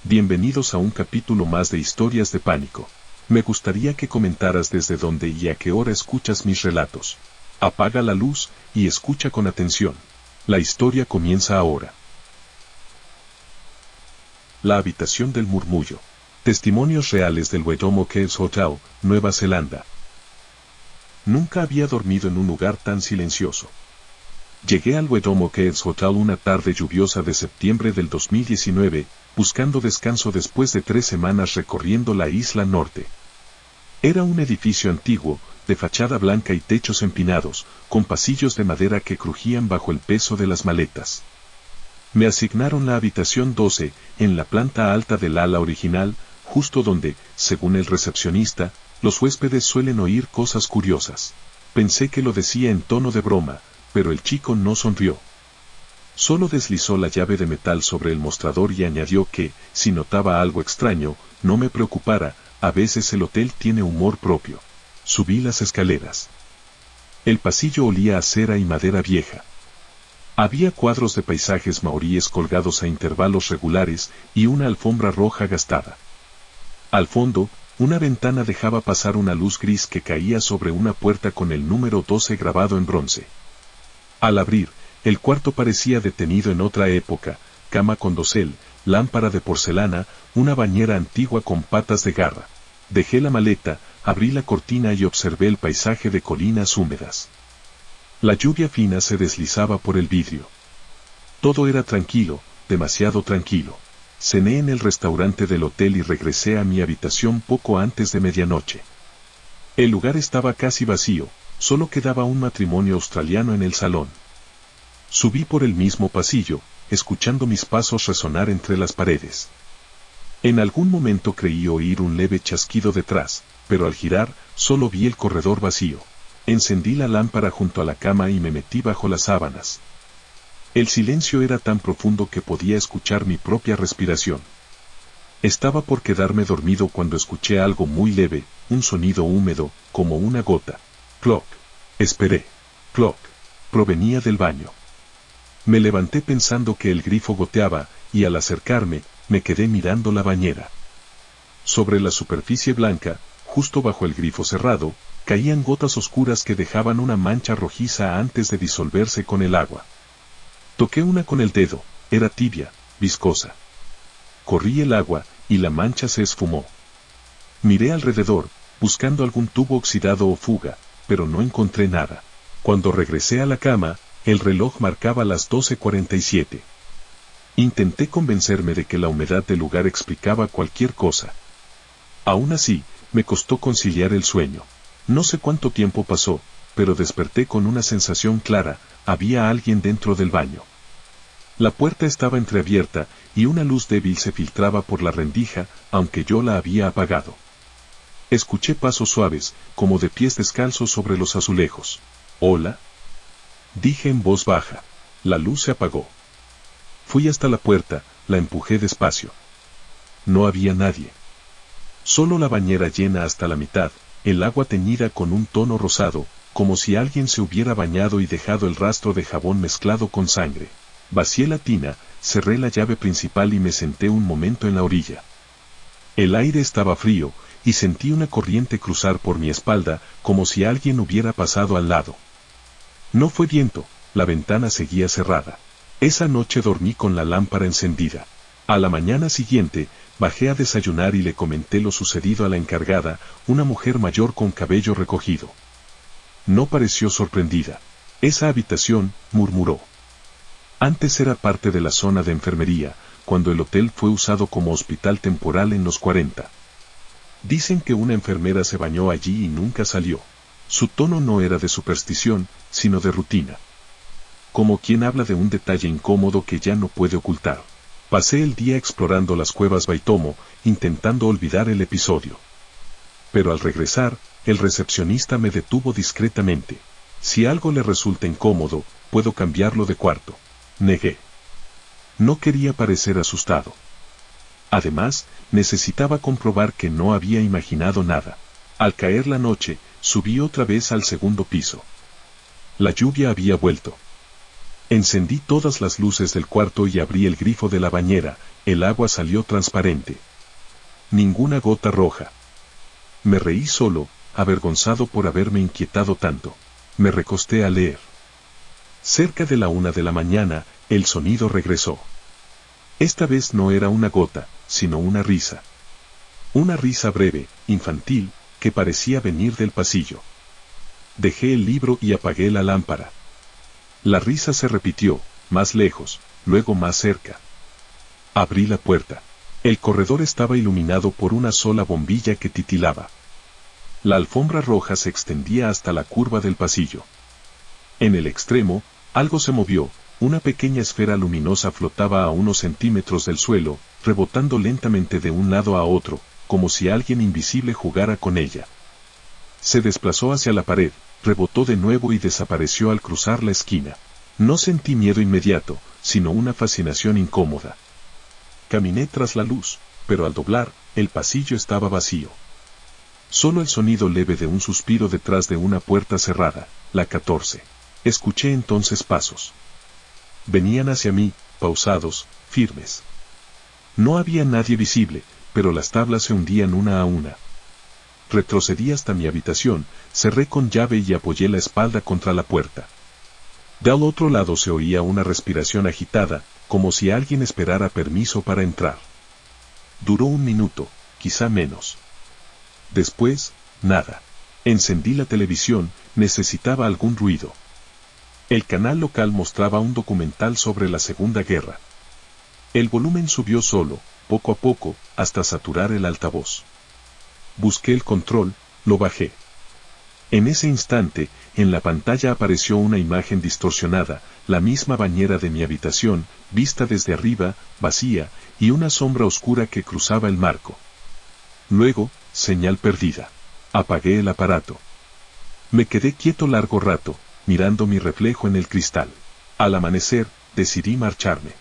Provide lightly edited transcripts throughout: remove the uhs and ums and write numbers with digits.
Bienvenidos a un capítulo más de Historias de Pánico. Me gustaría que comentaras desde dónde y a qué hora escuchas mis relatos. Apaga la luz y escucha con atención. La historia comienza ahora. La habitación del murmullo. Testimonios reales del Waidomo Caves Hotel, Nueva Zelanda. Nunca había dormido en un lugar tan silencioso. Llegué al Waidomo Caves Hotel una tarde lluviosa de septiembre del 2019, buscando descanso después de 3 semanas recorriendo la isla norte. Era un edificio antiguo, de fachada blanca y techos empinados, con pasillos de madera que crujían bajo el peso de las maletas. Me asignaron la habitación 12, en la planta alta del ala original, justo donde, según el recepcionista, los huéspedes suelen oír cosas curiosas. Pensé que lo decía en tono de broma, pero el chico no sonrió. Solo deslizó la llave de metal sobre el mostrador y añadió que, si notaba algo extraño, no me preocupara, a veces el hotel tiene humor propio. Subí las escaleras. El pasillo olía a cera y madera vieja. Había cuadros de paisajes maoríes colgados a intervalos regulares y una alfombra roja gastada. Al fondo, una ventana dejaba pasar una luz gris que caía sobre una puerta con el número 12 grabado en bronce. Al abrir, el cuarto parecía detenido en otra época: cama con dosel, lámpara de porcelana, una bañera antigua con patas de garra. Dejé la maleta, abrí la cortina y observé el paisaje de colinas húmedas. La lluvia fina se deslizaba por el vidrio. Todo era tranquilo, demasiado tranquilo. Cené en el restaurante del hotel y regresé a mi habitación poco antes de medianoche. El lugar estaba casi vacío, solo quedaba un matrimonio australiano en el salón. Subí por el mismo pasillo, escuchando mis pasos resonar entre las paredes. En algún momento creí oír un leve chasquido detrás, pero al girar, solo vi el corredor vacío. Encendí la lámpara junto a la cama y me metí bajo las sábanas. El silencio era tan profundo que podía escuchar mi propia respiración. Estaba por quedarme dormido cuando escuché algo muy leve, un sonido húmedo, como una gota. Cloc. Esperé. Cloc. Provenía del baño. Me levanté pensando que el grifo goteaba, y al acercarme, me quedé mirando la bañera. Sobre la superficie blanca, justo bajo el grifo cerrado, caían gotas oscuras que dejaban una mancha rojiza antes de disolverse con el agua. Toqué una con el dedo, era tibia, viscosa. Corrí el agua, y la mancha se esfumó. Miré alrededor, buscando algún tubo oxidado o fuga, pero no encontré nada. Cuando regresé a la cama, el reloj marcaba las 12:47. Intenté convencerme de que la humedad del lugar explicaba cualquier cosa. Aún así, me costó conciliar el sueño. No sé cuánto tiempo pasó, pero desperté con una sensación clara: había alguien dentro del baño. La puerta estaba entreabierta, y una luz débil se filtraba por la rendija, aunque yo la había apagado. Escuché pasos suaves, como de pies descalzos sobre los azulejos. «¿Hola?», dije en voz baja. La luz se apagó. Fui hasta la puerta, la empujé despacio. No había nadie. Solo la bañera llena hasta la mitad, el agua teñida con un tono rosado, como si alguien se hubiera bañado y dejado el rastro de jabón mezclado con sangre. Vacié la tina, cerré la llave principal y me senté un momento en la orilla. El aire estaba frío, y sentí una corriente cruzar por mi espalda, como si alguien hubiera pasado al lado. No fue viento, la ventana seguía cerrada. Esa noche dormí con la lámpara encendida. A la mañana siguiente, bajé a desayunar y le comenté lo sucedido a la encargada, una mujer mayor con cabello recogido. No pareció sorprendida. «Esa habitación», murmuró. «Antes era parte de la zona de enfermería, cuando el hotel fue usado como hospital temporal en los 40. Dicen que una enfermera se bañó allí y nunca salió». Su tono no era de superstición, sino de rutina. Como quien habla de un detalle incómodo que ya no puede ocultar. Pasé el día explorando las cuevas Baitomo, intentando olvidar el episodio. Pero al regresar, el recepcionista me detuvo discretamente. «Si algo le resulta incómodo, puedo cambiarlo de cuarto». Negué. No quería parecer asustado. Además, necesitaba comprobar que no había imaginado nada. Al caer la noche, subí otra vez al segundo piso. La lluvia había vuelto. Encendí todas las luces del cuarto y abrí el grifo de la bañera. El agua salió transparente. Ninguna gota roja. Me reí solo, avergonzado por haberme inquietado tanto. Me recosté a leer. Cerca de la 1 de la mañana, el sonido regresó. Esta vez no era una gota, sino una risa. Una risa breve, infantil, que parecía venir del pasillo. Dejé el libro y apagué la lámpara. La risa se repitió, más lejos, luego más cerca. Abrí la puerta. El corredor estaba iluminado por una sola bombilla que titilaba. La alfombra roja se extendía hasta la curva del pasillo. En el extremo, algo se movió, una pequeña esfera luminosa flotaba a unos centímetros del suelo, rebotando lentamente de un lado a otro, como si alguien invisible jugara con ella. Se desplazó hacia la pared, rebotó de nuevo y desapareció al cruzar la esquina. No sentí miedo inmediato, sino una fascinación incómoda. Caminé tras la luz, pero al doblar, el pasillo estaba vacío. Solo el sonido leve de un suspiro detrás de una puerta cerrada, la 14. Escuché entonces pasos. Venían hacia mí, pausados, firmes. No había nadie visible, pero las tablas se hundían una a una. Retrocedí hasta mi habitación, cerré con llave y apoyé la espalda contra la puerta. Del otro lado se oía una respiración agitada, como si alguien esperara permiso para entrar. Duró un minuto, quizá menos. Después, nada. Encendí la televisión, necesitaba algún ruido. El canal local mostraba un documental sobre la Segunda Guerra. El volumen subió solo, poco a poco, hasta saturar el altavoz. Busqué el control, lo bajé. En ese instante, en la pantalla apareció una imagen distorsionada, la misma bañera de mi habitación, vista desde arriba, vacía, y una sombra oscura que cruzaba el marco. Luego, señal perdida. Apagué el aparato. Me quedé quieto largo rato, mirando mi reflejo en el cristal. Al amanecer, decidí marcharme.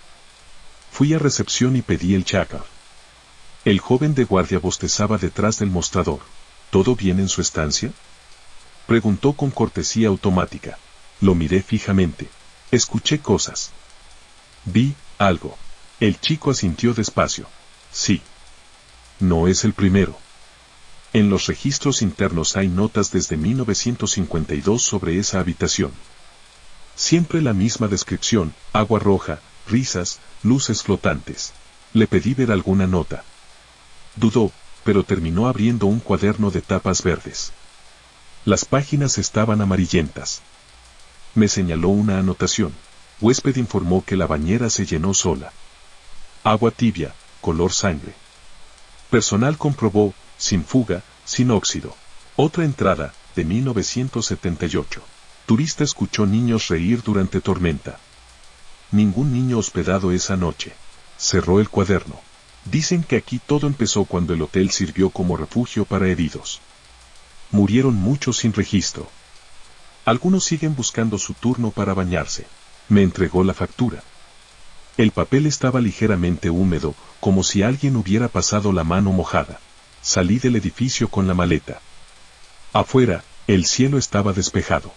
Fui a recepción y pedí el chácar. El joven de guardia bostezaba detrás del mostrador. ¿Todo bien en su estancia?, preguntó con cortesía automática. Lo miré fijamente. Escuché cosas. Vi algo. El chico asintió despacio. Sí. No es el primero. En los registros internos hay notas desde 1952 sobre esa habitación. Siempre la misma descripción, agua roja, risas, luces flotantes. Le pedí ver alguna nota. Dudó, pero terminó abriendo un cuaderno de tapas verdes. Las páginas estaban amarillentas. Me señaló una anotación. Huésped informó que la bañera se llenó sola. Agua tibia, color sangre. Personal comprobó, sin fuga, sin óxido. Otra entrada, de 1978. Turista escuchó niños reír durante tormenta. Ningún niño hospedado esa noche. Cerró el cuaderno. Dicen que aquí todo empezó cuando el hotel sirvió como refugio para heridos. Murieron muchos sin registro. Algunos siguen buscando su turno para bañarse. Me entregó la factura. El papel estaba ligeramente húmedo, como si alguien hubiera pasado la mano mojada. Salí del edificio con la maleta. Afuera, el cielo estaba despejado.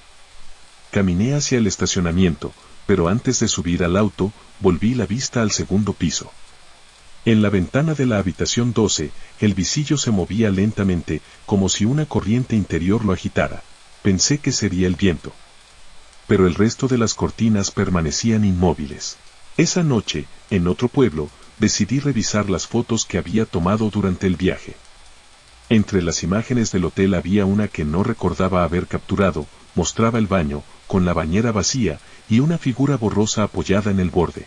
Caminé hacia el estacionamiento, pero antes de subir al auto, volví la vista al segundo piso. En la ventana de la habitación 12, el visillo se movía lentamente, como si una corriente interior lo agitara. Pensé que sería el viento. Pero el resto de las cortinas permanecían inmóviles. Esa noche, en otro pueblo, decidí revisar las fotos que había tomado durante el viaje. Entre las imágenes del hotel había una que no recordaba haber capturado, mostraba el baño, con la bañera vacía, y una figura borrosa apoyada en el borde.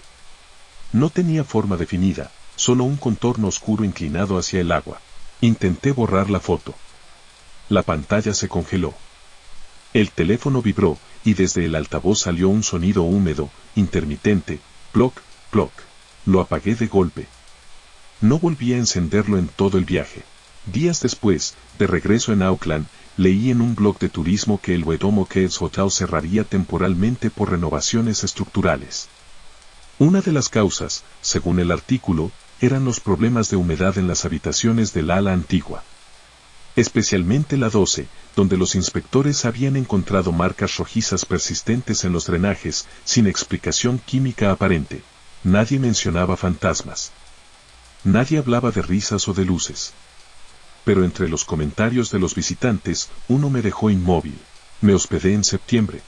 No tenía forma definida, solo un contorno oscuro inclinado hacia el agua. Intenté borrar la foto. La pantalla se congeló. El teléfono vibró, y desde el altavoz salió un sonido húmedo, intermitente, ploc, ploc. Lo apagué de golpe. No volví a encenderlo en todo el viaje. Días después, de regreso en Auckland, leí en un blog de turismo que el Wedomo Caves Hotel cerraría temporalmente por renovaciones estructurales. Una de las causas, según el artículo, eran los problemas de humedad en las habitaciones del ala antigua. especialmente la 12, donde los inspectores habían encontrado marcas rojizas persistentes en los drenajes, sin explicación química aparente. Nadie mencionaba fantasmas. Nadie hablaba de risas o de luces. Pero entre los comentarios de los visitantes, uno me dejó inmóvil. Me hospedé en septiembre.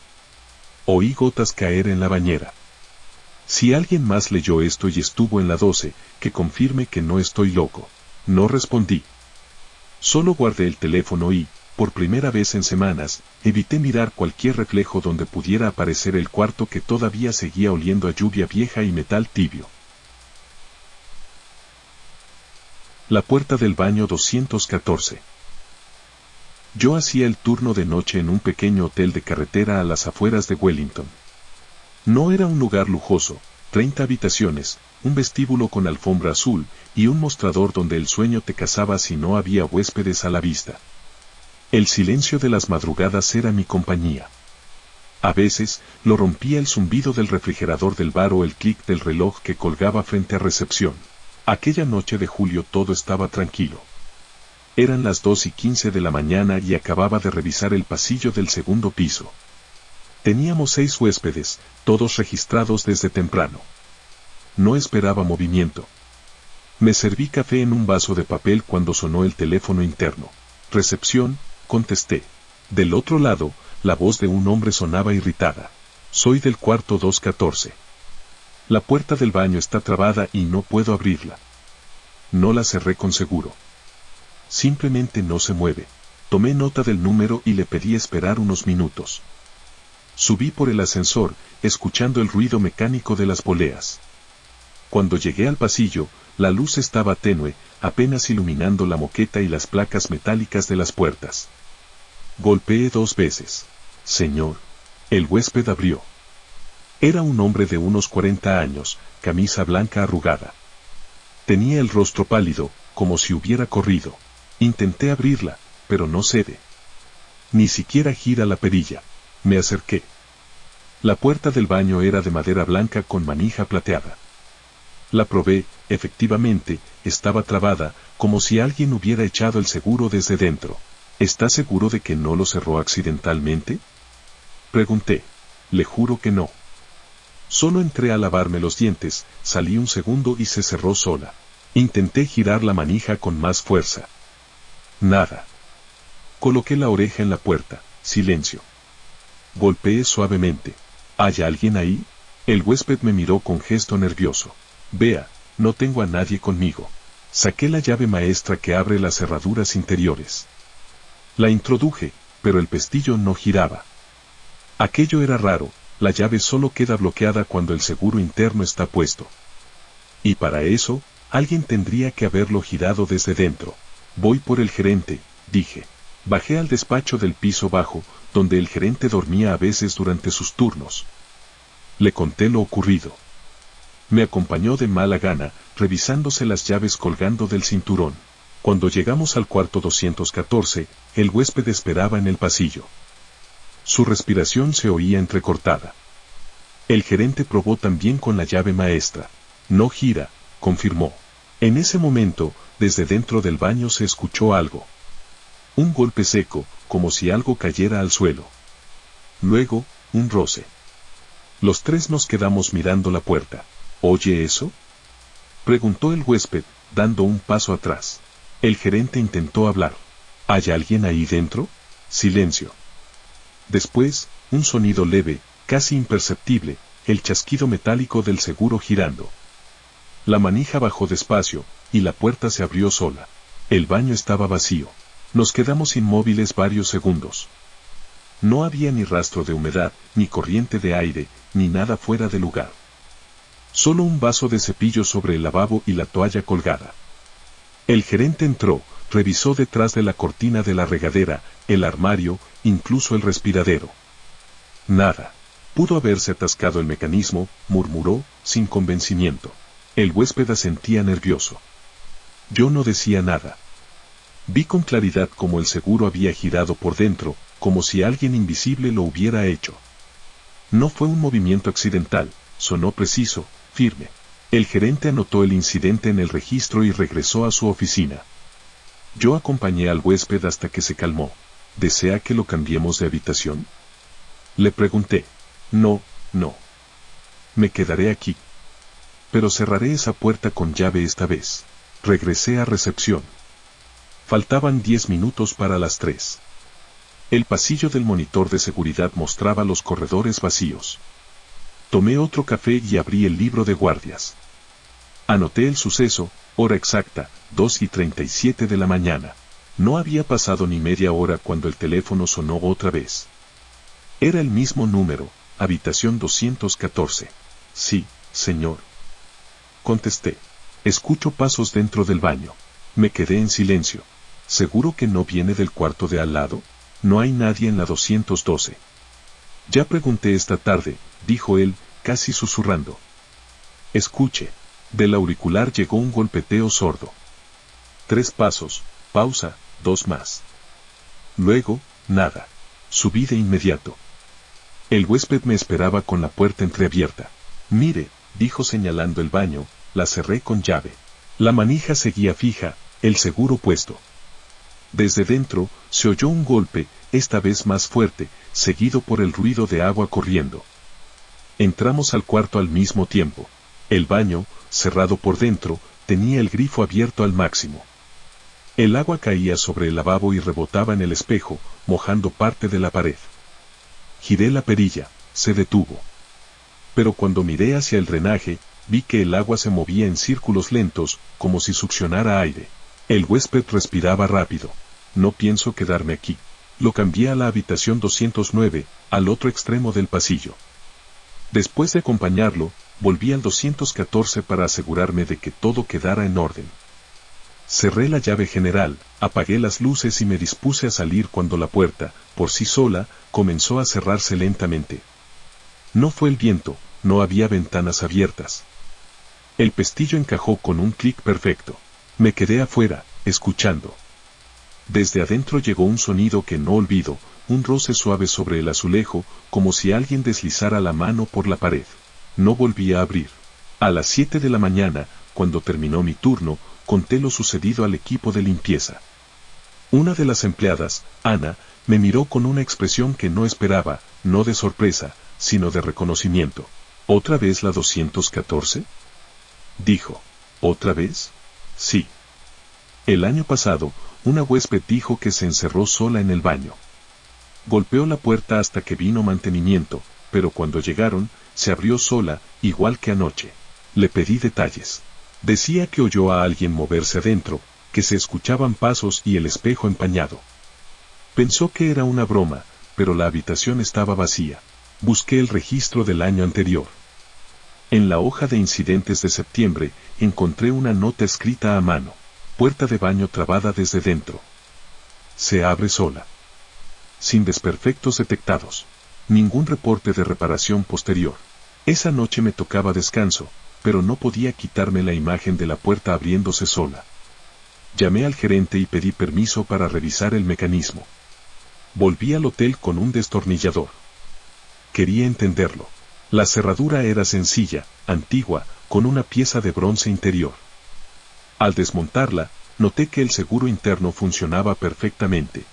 Oí gotas caer en la bañera. Si alguien más leyó esto y estuvo en la 12, que confirme que no estoy loco. No respondí. Solo guardé el teléfono y, por primera vez en semanas, evité mirar cualquier reflejo donde pudiera aparecer el cuarto que todavía seguía oliendo a lluvia vieja y metal tibio. La puerta del baño 214. Yo hacía el turno de noche en un pequeño hotel de carretera a las afueras de Wellington. No era un lugar lujoso, 30 habitaciones, un vestíbulo con alfombra azul, y un mostrador donde el sueño te cazaba si no había huéspedes a la vista. El silencio de las madrugadas era mi compañía. A veces, lo rompía el zumbido del refrigerador del bar o el clic del reloj que colgaba frente a recepción. Aquella noche de julio todo estaba tranquilo. Eran las 2:15 de la mañana y acababa de revisar el pasillo del segundo piso. Teníamos 6 huéspedes, todos registrados desde temprano. No esperaba movimiento. Me serví café en un vaso de papel cuando sonó el teléfono interno. Recepción, contesté. Del otro lado, la voz de un hombre sonaba irritada. Soy del cuarto 214. La puerta del baño está trabada y no puedo abrirla. No la cerré con seguro. Simplemente no se mueve. Tomé nota del número y le pedí esperar unos minutos. Subí por el ascensor, escuchando el ruido mecánico de las poleas. Cuando llegué al pasillo, la luz estaba tenue, apenas iluminando la moqueta y las placas metálicas de las puertas. Golpeé 2 veces. Señor. El huésped abrió. Era un hombre de unos 40 años, camisa blanca arrugada. Tenía el rostro pálido, como si hubiera corrido. Intenté abrirla, pero no cede. Ni siquiera gira la perilla. Me acerqué. La puerta del baño era de madera blanca con manija plateada. La probé, efectivamente, estaba trabada, como si alguien hubiera echado el seguro desde dentro. ¿Está seguro de que no lo cerró accidentalmente? Pregunté. Le juro que no. Solo entré a lavarme los dientes, salí un segundo y se cerró sola. Intenté girar la manija con más fuerza. Nada. Coloqué la oreja en la puerta. Silencio. Golpeé suavemente. ¿Hay alguien ahí? El huésped me miró con gesto nervioso. Vea, no tengo a nadie conmigo. Saqué la llave maestra que abre las cerraduras interiores. La introduje, pero el pestillo no giraba. Aquello era raro, la llave solo queda bloqueada cuando el seguro interno está puesto. Y para eso, alguien tendría que haberlo girado desde dentro. Voy por el gerente, dije. Bajé al despacho del piso bajo, donde el gerente dormía a veces durante sus turnos. Le conté lo ocurrido. Me acompañó de mala gana, revisándose las llaves colgando del cinturón. Cuando llegamos al cuarto 214, el huésped esperaba en el pasillo. Su respiración se oía entrecortada. El gerente probó también con la llave maestra. No gira, confirmó. En ese momento, desde dentro del baño se escuchó algo. Un golpe seco, como si algo cayera al suelo. Luego, un roce. Los 3 nos quedamos mirando la puerta. ¿Oye eso?, preguntó el huésped, dando un paso atrás. El gerente intentó hablar. ¿Hay alguien ahí dentro? Silencio. Después, un sonido leve, casi imperceptible, el chasquido metálico del seguro girando. La manija bajó despacio, y la puerta se abrió sola. El baño estaba vacío. Nos quedamos inmóviles varios segundos. No había ni rastro de humedad, ni corriente de aire, ni nada fuera de lugar. Solo un vaso de cepillo sobre el lavabo y la toalla colgada. El gerente entró, revisó detrás de la cortina de la regadera, el armario, incluso el respiradero. Nada. Pudo haberse atascado el mecanismo, murmuró, sin convencimiento. El huésped asentía nervioso. Yo no decía nada. Vi con claridad cómo el seguro había girado por dentro, como si alguien invisible lo hubiera hecho. No fue un movimiento accidental, sonó preciso, firme. El gerente anotó el incidente en el registro y regresó a su oficina. Yo acompañé al huésped hasta que se calmó. ¿Desea que lo cambiemos de habitación? Le pregunté. No, no. Me quedaré aquí. Pero cerraré esa puerta con llave esta vez. Regresé a recepción. Faltaban 10 minutos para las 3. El pasillo del monitor de seguridad mostraba los corredores vacíos. Tomé otro café y abrí el libro de guardias. Anoté el suceso, hora exacta, 2:37 de la mañana. No había pasado ni media hora cuando el teléfono sonó otra vez. Era el mismo número, habitación 214. Sí, señor. Contesté. Escucho pasos dentro del baño. Me quedé en silencio. ¿Seguro que no viene del cuarto de al lado? No hay nadie en la 212. Ya pregunté esta tarde, dijo él, casi susurrando. Escuche. Del auricular llegó un golpeteo sordo. 3 pasos, pausa, 2 más. Luego, nada. Subí de inmediato. El huésped me esperaba con la puerta entreabierta. Mire, dijo señalando el baño, la cerré con llave. La manija seguía fija, el seguro puesto. Desde dentro, se oyó un golpe, esta vez más fuerte, seguido por el ruido de agua corriendo. Entramos al cuarto al mismo tiempo. El baño, cerrado por dentro, tenía el grifo abierto al máximo. El agua caía sobre el lavabo y rebotaba en el espejo, mojando parte de la pared. Giré la perilla, se detuvo. Pero cuando miré hacia el drenaje, vi que el agua se movía en círculos lentos, como si succionara aire. El huésped respiraba rápido. No pienso quedarme aquí. Lo cambié a la habitación 209, al otro extremo del pasillo. Después de acompañarlo, volví al 214 para asegurarme de que todo quedara en orden. Cerré la llave general, apagué las luces y me dispuse a salir cuando la puerta, por sí sola, comenzó a cerrarse lentamente. No fue el viento, no había ventanas abiertas. El pestillo encajó con un clic perfecto. Me quedé afuera, escuchando. Desde adentro llegó un sonido que no olvido, un roce suave sobre el azulejo, como si alguien deslizara la mano por la pared. No volví a abrir. A las 7 de la mañana, cuando terminó mi turno, conté lo sucedido al equipo de limpieza. Una de las empleadas, Ana, me miró con una expresión que no esperaba, no de sorpresa, sino de reconocimiento. ¿Otra vez la 214? Dijo. ¿Otra vez? Sí. El año pasado, una huésped dijo que se encerró sola en el baño. Golpeó la puerta hasta que vino mantenimiento, pero cuando llegaron, se abrió sola, igual que anoche. Le pedí detalles. Decía que oyó a alguien moverse adentro, que se escuchaban pasos y el espejo empañado. Pensó que era una broma, pero la habitación estaba vacía. Busqué el registro del año anterior. En la hoja de incidentes de septiembre, encontré una nota escrita a mano. Puerta de baño trabada desde dentro. Se abre sola. Sin desperfectos detectados. Ningún reporte de reparación posterior. Esa noche me tocaba descanso, pero no podía quitarme la imagen de la puerta abriéndose sola. Llamé al gerente y pedí permiso para revisar el mecanismo. Volví al hotel con un destornillador. Quería entenderlo. La cerradura era sencilla, antigua, con una pieza de bronce interior. Al desmontarla, noté que el seguro interno funcionaba perfectamente.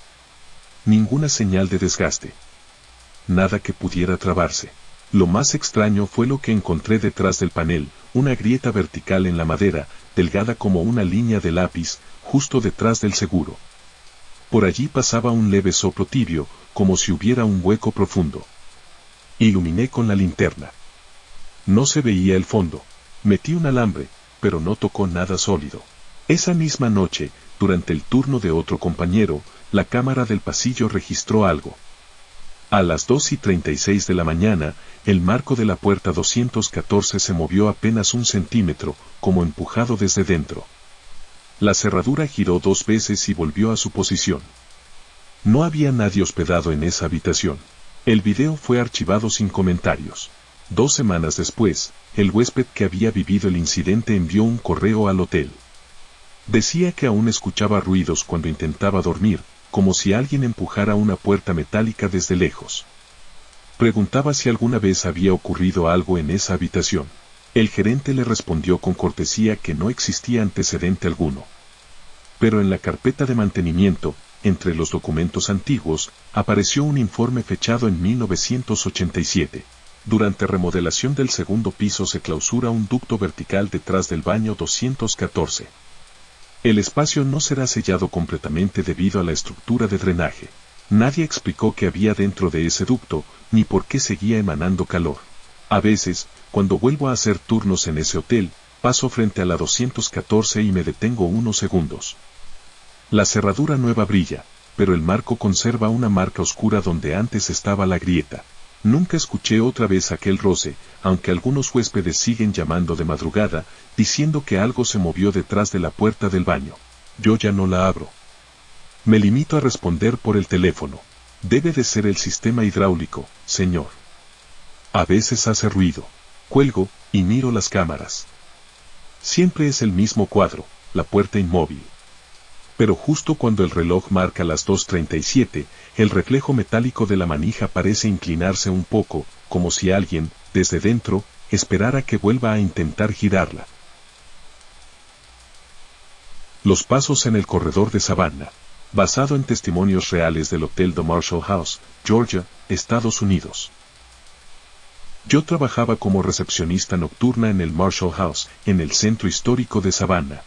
Ninguna señal de desgaste. Nada que pudiera trabarse. Lo más extraño fue lo que encontré detrás del panel, una grieta vertical en la madera, delgada como una línea de lápiz, justo detrás del seguro. Por allí pasaba un leve soplo tibio, como si hubiera un hueco profundo. Iluminé con la linterna. No se veía el fondo. Metí un alambre, pero no tocó nada sólido. Esa misma noche, durante el turno de otro compañero, la cámara del pasillo registró algo. A las 2:36 de la mañana, el marco de la puerta 214 se movió apenas 1 centímetro, como empujado desde dentro. La cerradura giró 2 veces y volvió a su posición. No había nadie hospedado en esa habitación. El video fue archivado sin comentarios. 2 semanas después, el huésped que había vivido el incidente envió un correo al hotel. Decía que aún escuchaba ruidos cuando intentaba dormir, como si alguien empujara una puerta metálica desde lejos. Preguntaba si alguna vez había ocurrido algo en esa habitación. El gerente le respondió con cortesía que no existía antecedente alguno. pero en la carpeta de mantenimiento, entre los documentos antiguos, apareció un informe fechado en 1987. Durante remodelación del segundo piso se clausura un ducto vertical detrás del baño 214. El espacio no será sellado completamente debido a la estructura de drenaje. Nadie explicó qué había dentro de ese ducto, ni por qué seguía emanando calor. A veces, cuando vuelvo a hacer turnos en ese hotel, paso frente a la 214 y me detengo unos segundos. La cerradura nueva brilla, pero el marco conserva una marca oscura donde antes estaba la grieta. Nunca escuché otra vez aquel roce, aunque algunos huéspedes siguen llamando de madrugada, diciendo que algo se movió detrás de la puerta del baño. Yo ya no la abro. Me limito a responder por el teléfono. Debe de ser el sistema hidráulico, señor. A veces hace ruido. Cuelgo, y miro las cámaras. Siempre es el mismo cuadro, la puerta inmóvil. Pero justo cuando el reloj marca las 2:37, el reflejo metálico de la manija parece inclinarse un poco, como si alguien, desde dentro, esperara que vuelva a intentar girarla. Los pasos en el corredor de Savannah. Basado en testimonios reales del Hotel de Marshall House, Georgia, Estados Unidos. Yo trabajaba como recepcionista nocturna en el Marshall House, en el centro histórico de Savannah.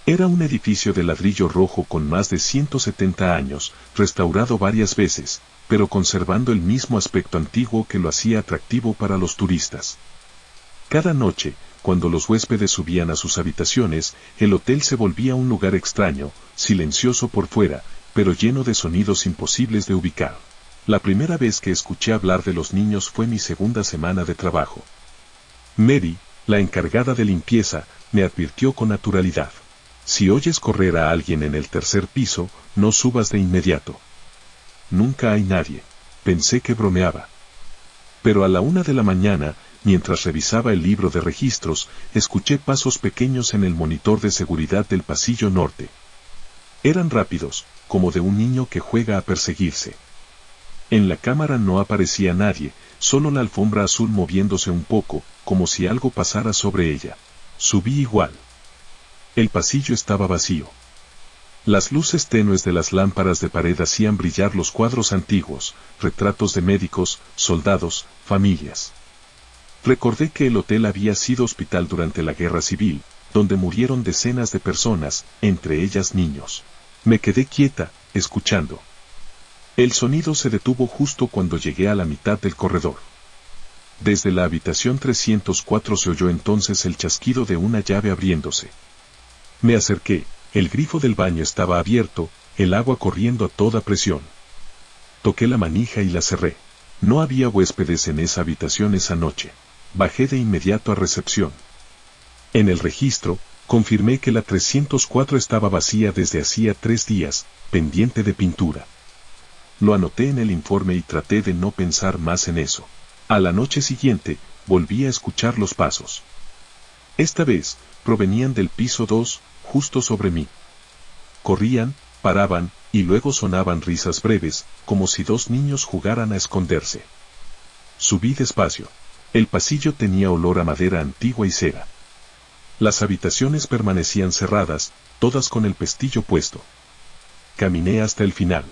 Era un edificio de ladrillo rojo con más de 170 años, restaurado varias veces, pero conservando el mismo aspecto antiguo que lo hacía atractivo para los turistas. Cada noche, cuando los huéspedes subían a sus habitaciones, el hotel se volvía un lugar extraño, silencioso por fuera, pero lleno de sonidos imposibles de ubicar. La primera vez que escuché hablar de los niños fue mi segunda semana de trabajo. Mary, la encargada de limpieza, me advirtió con naturalidad. Si oyes correr a alguien en el tercer piso, no subas de inmediato. Nunca hay nadie. Pensé que bromeaba. Pero a la 1 de la mañana, mientras revisaba el libro de registros, escuché pasos pequeños en el monitor de seguridad del pasillo norte. Eran rápidos, como de un niño que juega a perseguirse. En la cámara no aparecía nadie, solo la alfombra azul moviéndose un poco, como si algo pasara sobre ella. Subí igual. El pasillo estaba vacío. Las luces tenues de las lámparas de pared hacían brillar los cuadros antiguos, retratos de médicos, soldados, familias. Recordé que el hotel había sido hospital durante la Guerra Civil, donde murieron decenas de personas, entre ellas niños. Me quedé quieta, escuchando. El sonido se detuvo justo cuando llegué a la mitad del corredor. Desde la habitación 304 se oyó entonces el chasquido de una llave abriéndose. Me acerqué, el grifo del baño estaba abierto, el agua corriendo a toda presión. Toqué la manija y la cerré. No había huéspedes en esa habitación esa noche. Bajé de inmediato a recepción. En el registro, confirmé que la 304 estaba vacía desde hacía 3 días, pendiente de pintura. Lo anoté en el informe y traté de no pensar más en eso. A la noche siguiente, volví a escuchar los pasos. Esta vez, provenían del piso 2, justo sobre mí. Corrían, paraban, y luego sonaban risas breves, como si 2 niños jugaran a esconderse. Subí despacio. El pasillo tenía olor a madera antigua y cera. Las habitaciones permanecían cerradas, todas con el pestillo puesto. Caminé hasta el final.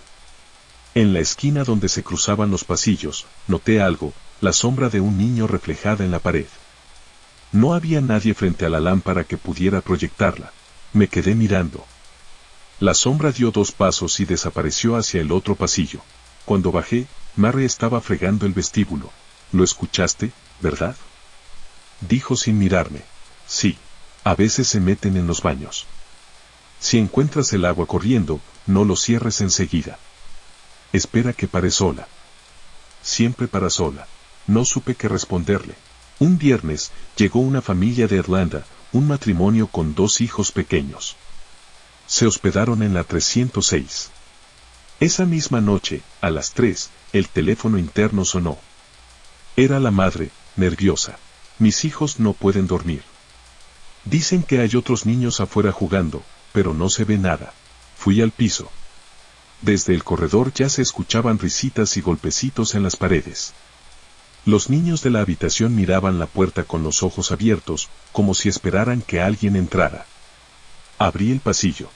En la esquina donde se cruzaban los pasillos, noté algo, la sombra de un niño reflejada en la pared. No había nadie frente a la lámpara que pudiera proyectarla. Me quedé mirando. La sombra dio 2 pasos y desapareció hacia el otro pasillo. Cuando bajé, Mary estaba fregando el vestíbulo. ¿Lo escuchaste, verdad? Dijo sin mirarme. Sí. A veces se meten en los baños. Si encuentras el agua corriendo, no lo cierres enseguida. Espera que pare sola. Siempre para sola. No supe qué responderle. Un viernes, llegó una familia de Atlanta, un matrimonio con 2 hijos pequeños. Se hospedaron en la 306. Esa misma noche, a las 3, el teléfono interno sonó. Era la madre, nerviosa. Mis hijos no pueden dormir. Dicen que hay otros niños afuera jugando, pero no se ve nada. Fui al piso. Desde el corredor ya se escuchaban risitas y golpecitos en las paredes. Los niños de la habitación miraban la puerta con los ojos abiertos, como si esperaran que alguien entrara. Abrí el pasillo.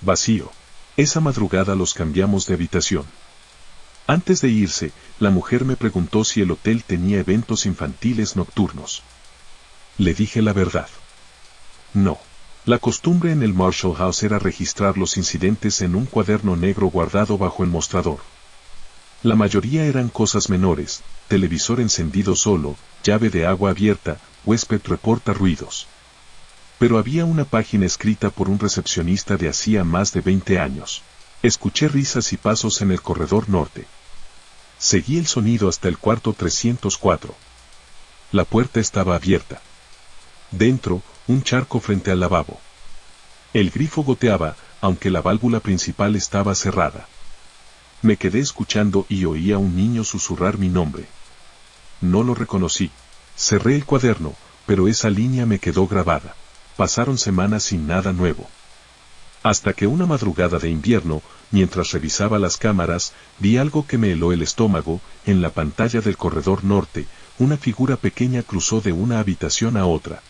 vacío. Esa madrugada los cambiamos de habitación. Antes de irse, la mujer me preguntó si el hotel tenía eventos infantiles nocturnos. Le dije la verdad. No. La costumbre en el Marshall House era registrar los incidentes en un cuaderno negro guardado bajo el mostrador. La mayoría eran cosas menores: televisor encendido solo, llave de agua abierta, huésped reporta ruidos. Pero había una página escrita por un recepcionista de hacía más de 20 años. Escuché risas y pasos en el corredor norte. Seguí el sonido hasta el cuarto 304. La puerta estaba abierta. Dentro, un charco frente al lavabo. El grifo goteaba, aunque la válvula principal estaba cerrada. Me quedé escuchando y oí a un niño susurrar mi nombre. No lo reconocí. Cerré el cuaderno, pero esa línea me quedó grabada. Pasaron semanas sin nada nuevo. Hasta que una madrugada de invierno, mientras revisaba las cámaras, vi algo que me heló el estómago. En la pantalla del corredor norte, una figura pequeña cruzó de una habitación a otra.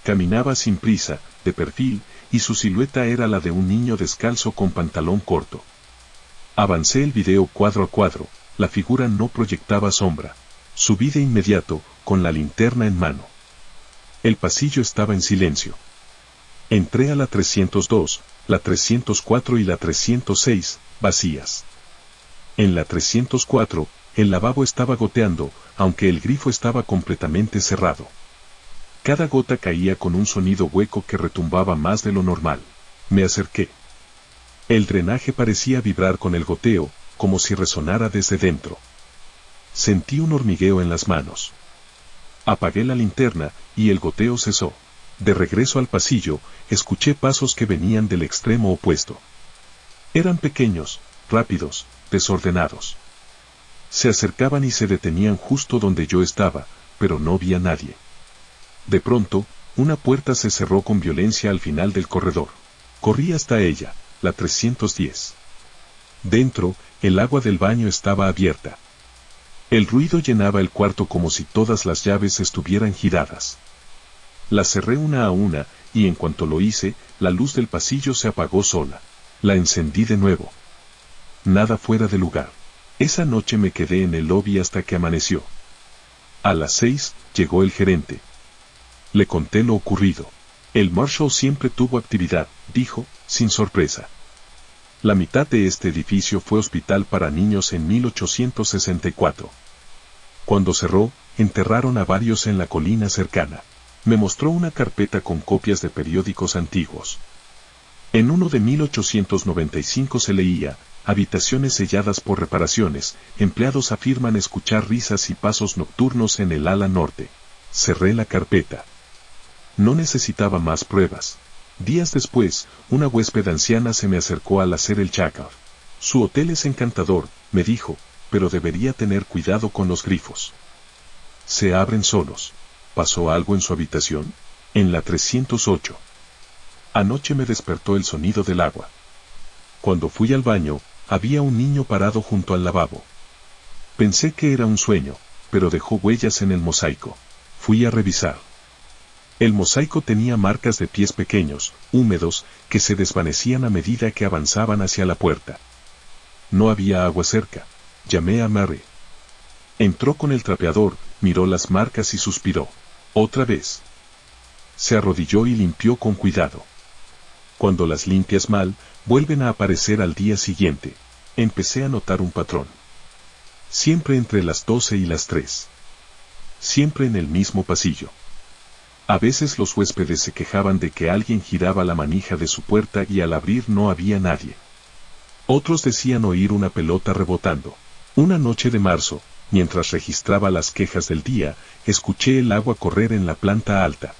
Caminaba sin prisa, de perfil, y su silueta era la de un niño descalzo con pantalón corto. Avancé el video cuadro a cuadro. La figura no proyectaba sombra. Subí de inmediato, con la linterna en mano. El pasillo estaba en silencio. Entré a la 302, la 304 y la 306, vacías. En la 304, el lavabo estaba goteando, aunque el grifo estaba completamente cerrado. Cada gota caía con un sonido hueco que retumbaba más de lo normal. Me acerqué. El drenaje parecía vibrar con el goteo, como si resonara desde dentro. Sentí un hormigueo en las manos. Apagué la linterna, y el goteo cesó. De regreso al pasillo, escuché pasos que venían del extremo opuesto. Eran pequeños, rápidos, desordenados. Se acercaban y se detenían justo donde yo estaba, pero no vi a nadie. De pronto, una puerta se cerró con violencia al final del corredor. Corrí hasta ella, la 310. Dentro, el agua del baño estaba abierta. El ruido llenaba el cuarto como si todas las llaves estuvieran giradas. Las cerré una a una, y en cuanto lo hice, la luz del pasillo se apagó sola. La encendí de nuevo. Nada fuera de lugar. Esa noche me quedé en el lobby hasta que amaneció. A las 6, llegó el gerente. Le conté lo ocurrido. El Marshall siempre tuvo actividad, dijo, sin sorpresa. La mitad de este edificio fue hospital para niños en 1864. Cuando cerró, enterraron a varios en la colina cercana. Me mostró una carpeta con copias de periódicos antiguos. En uno de 1895 se leía: habitaciones selladas por reparaciones, empleados afirman escuchar risas y pasos nocturnos en el ala norte. Cerré la carpeta. No necesitaba más pruebas. Días después, una huésped anciana se me acercó al hacer el check-out. Su hotel es encantador, me dijo, pero debería tener cuidado con los grifos. Se abren solos. ¿Pasó algo en su habitación? En la 308. Anoche me despertó el sonido del agua. Cuando fui al baño, había un niño parado junto al lavabo. Pensé que era un sueño, pero dejó huellas en el mosaico. Fui a revisar. El mosaico tenía marcas de pies pequeños, húmedos, que se desvanecían a medida que avanzaban hacia la puerta. No había agua cerca. Llamé a Mary. Entró con el trapeador, miró las marcas y suspiró. Otra vez. Se arrodilló y limpió con cuidado. Cuando las limpias mal, vuelven a aparecer al día siguiente. Empecé a notar un patrón. Siempre entre las 12 y las 3. Siempre en el mismo pasillo. A veces los huéspedes se quejaban de que alguien giraba la manija de su puerta y al abrir no había nadie. Otros decían oír una pelota rebotando. Una noche de marzo, mientras registraba las quejas del día, escuché el agua correr en la planta alta.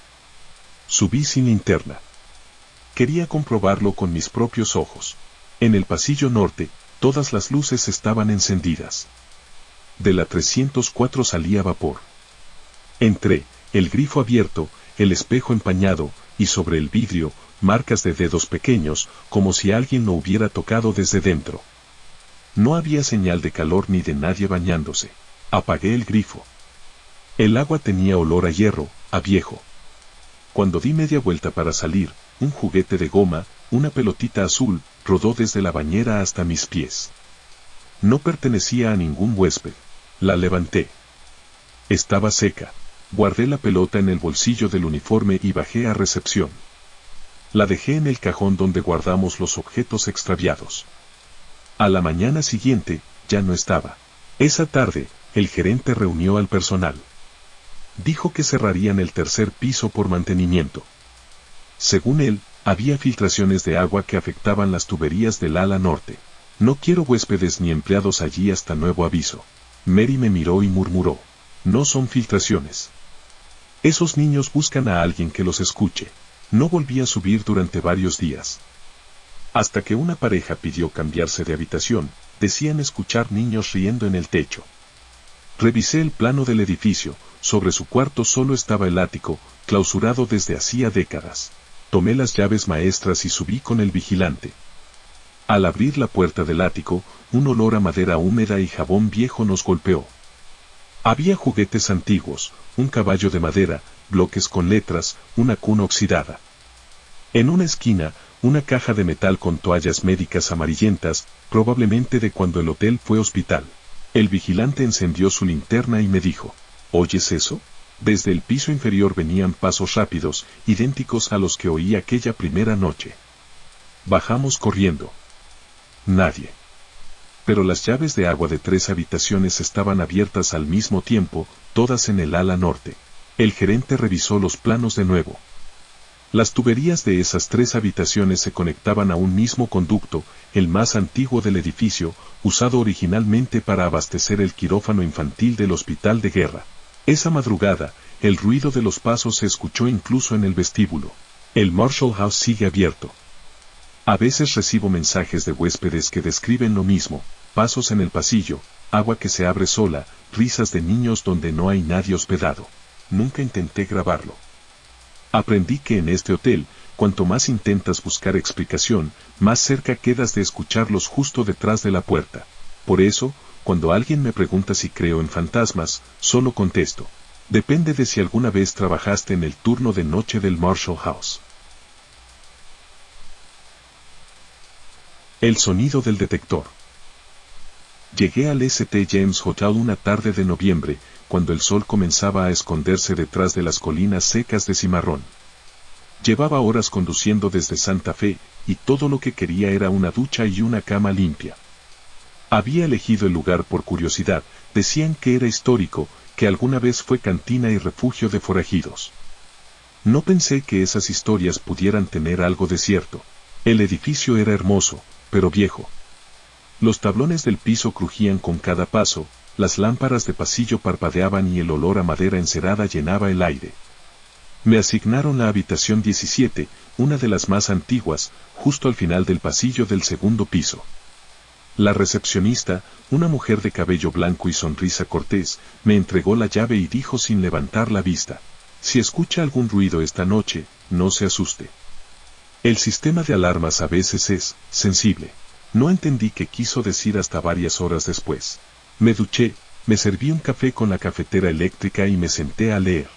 Subí sin linterna. Quería comprobarlo con mis propios ojos. En el pasillo norte, todas las luces estaban encendidas. De la 304 salía vapor. Entré, el grifo abierto, el espejo empañado, y sobre el vidrio, marcas de dedos pequeños, como si alguien lo hubiera tocado desde dentro. No había señal de calor ni de nadie bañándose. Apagué el grifo. El agua tenía olor a hierro, a viejo. Cuando di media vuelta para salir, un juguete de goma, una pelotita azul, rodó desde la bañera hasta mis pies. No pertenecía a ningún huésped. La levanté. Estaba seca. Guardé la pelota en el bolsillo del uniforme y bajé a recepción. La dejé en el cajón donde guardamos los objetos extraviados. A la mañana siguiente, ya no estaba. Esa tarde, el gerente reunió al personal. Dijo que cerrarían el tercer piso por mantenimiento. Según él, había filtraciones de agua que afectaban las tuberías del ala norte. No quiero huéspedes ni empleados allí hasta nuevo aviso. Mary me miró y murmuró. No son filtraciones. Esos niños buscan a alguien que los escuche. No volví a subir durante varios días. Hasta que una pareja pidió cambiarse de habitación, decían escuchar niños riendo en el techo. Revisé el plano del edificio, sobre su cuarto solo estaba el ático, clausurado desde hacía décadas. Tomé las llaves maestras y subí con el vigilante. Al abrir la puerta del ático, un olor a madera húmeda y jabón viejo nos golpeó. Había juguetes antiguos, un caballo de madera, bloques con letras, una cuna oxidada. En una esquina, una caja de metal con toallas médicas amarillentas, probablemente de cuando el hotel fue hospital. El vigilante encendió su linterna y me dijo, ¿oyes eso? Desde el piso inferior venían pasos rápidos, idénticos a los que oí aquella primera noche. Bajamos corriendo. Nadie. Pero las llaves de agua de 3 habitaciones estaban abiertas al mismo tiempo, todas en el ala norte. El gerente revisó los planos de nuevo. Las tuberías de esas 3 habitaciones se conectaban a un mismo conducto, el más antiguo del edificio, usado originalmente para abastecer el quirófano infantil del hospital de guerra. Esa madrugada, el ruido de los pasos se escuchó incluso en el vestíbulo. El Marshall House sigue abierto. A veces recibo mensajes de huéspedes que describen lo mismo, pasos en el pasillo, agua que se abre sola, risas de niños donde no hay nadie hospedado. Nunca intenté grabarlo. Aprendí que en este hotel, cuanto más intentas buscar explicación, más cerca quedas de escucharlos justo detrás de la puerta. Por eso, cuando alguien me pregunta si creo en fantasmas, solo contesto. Depende de si alguna vez trabajaste en el turno de noche del Marshall House. El sonido del detector. Llegué al St. James Hotel una tarde de noviembre, cuando el sol comenzaba a esconderse detrás de las colinas secas de Cimarrón. Llevaba horas conduciendo desde Santa Fe, y todo lo que quería era una ducha y una cama limpia. Había elegido el lugar por curiosidad, decían que era histórico, que alguna vez fue cantina y refugio de forajidos. No pensé que esas historias pudieran tener algo de cierto. El edificio era hermoso, pero viejo. Los tablones del piso crujían con cada paso, las lámparas de pasillo parpadeaban y el olor a madera encerada llenaba el aire. Me asignaron la habitación 17, una de las más antiguas, justo al final del pasillo del segundo piso. La recepcionista, una mujer de cabello blanco y sonrisa cortés, me entregó la llave y dijo sin levantar la vista: si escucha algún ruido esta noche, no se asuste. El sistema de alarmas a veces es sensible. No entendí qué quiso decir hasta varias horas después. Me duché, me serví un café con la cafetera eléctrica y me senté a leer.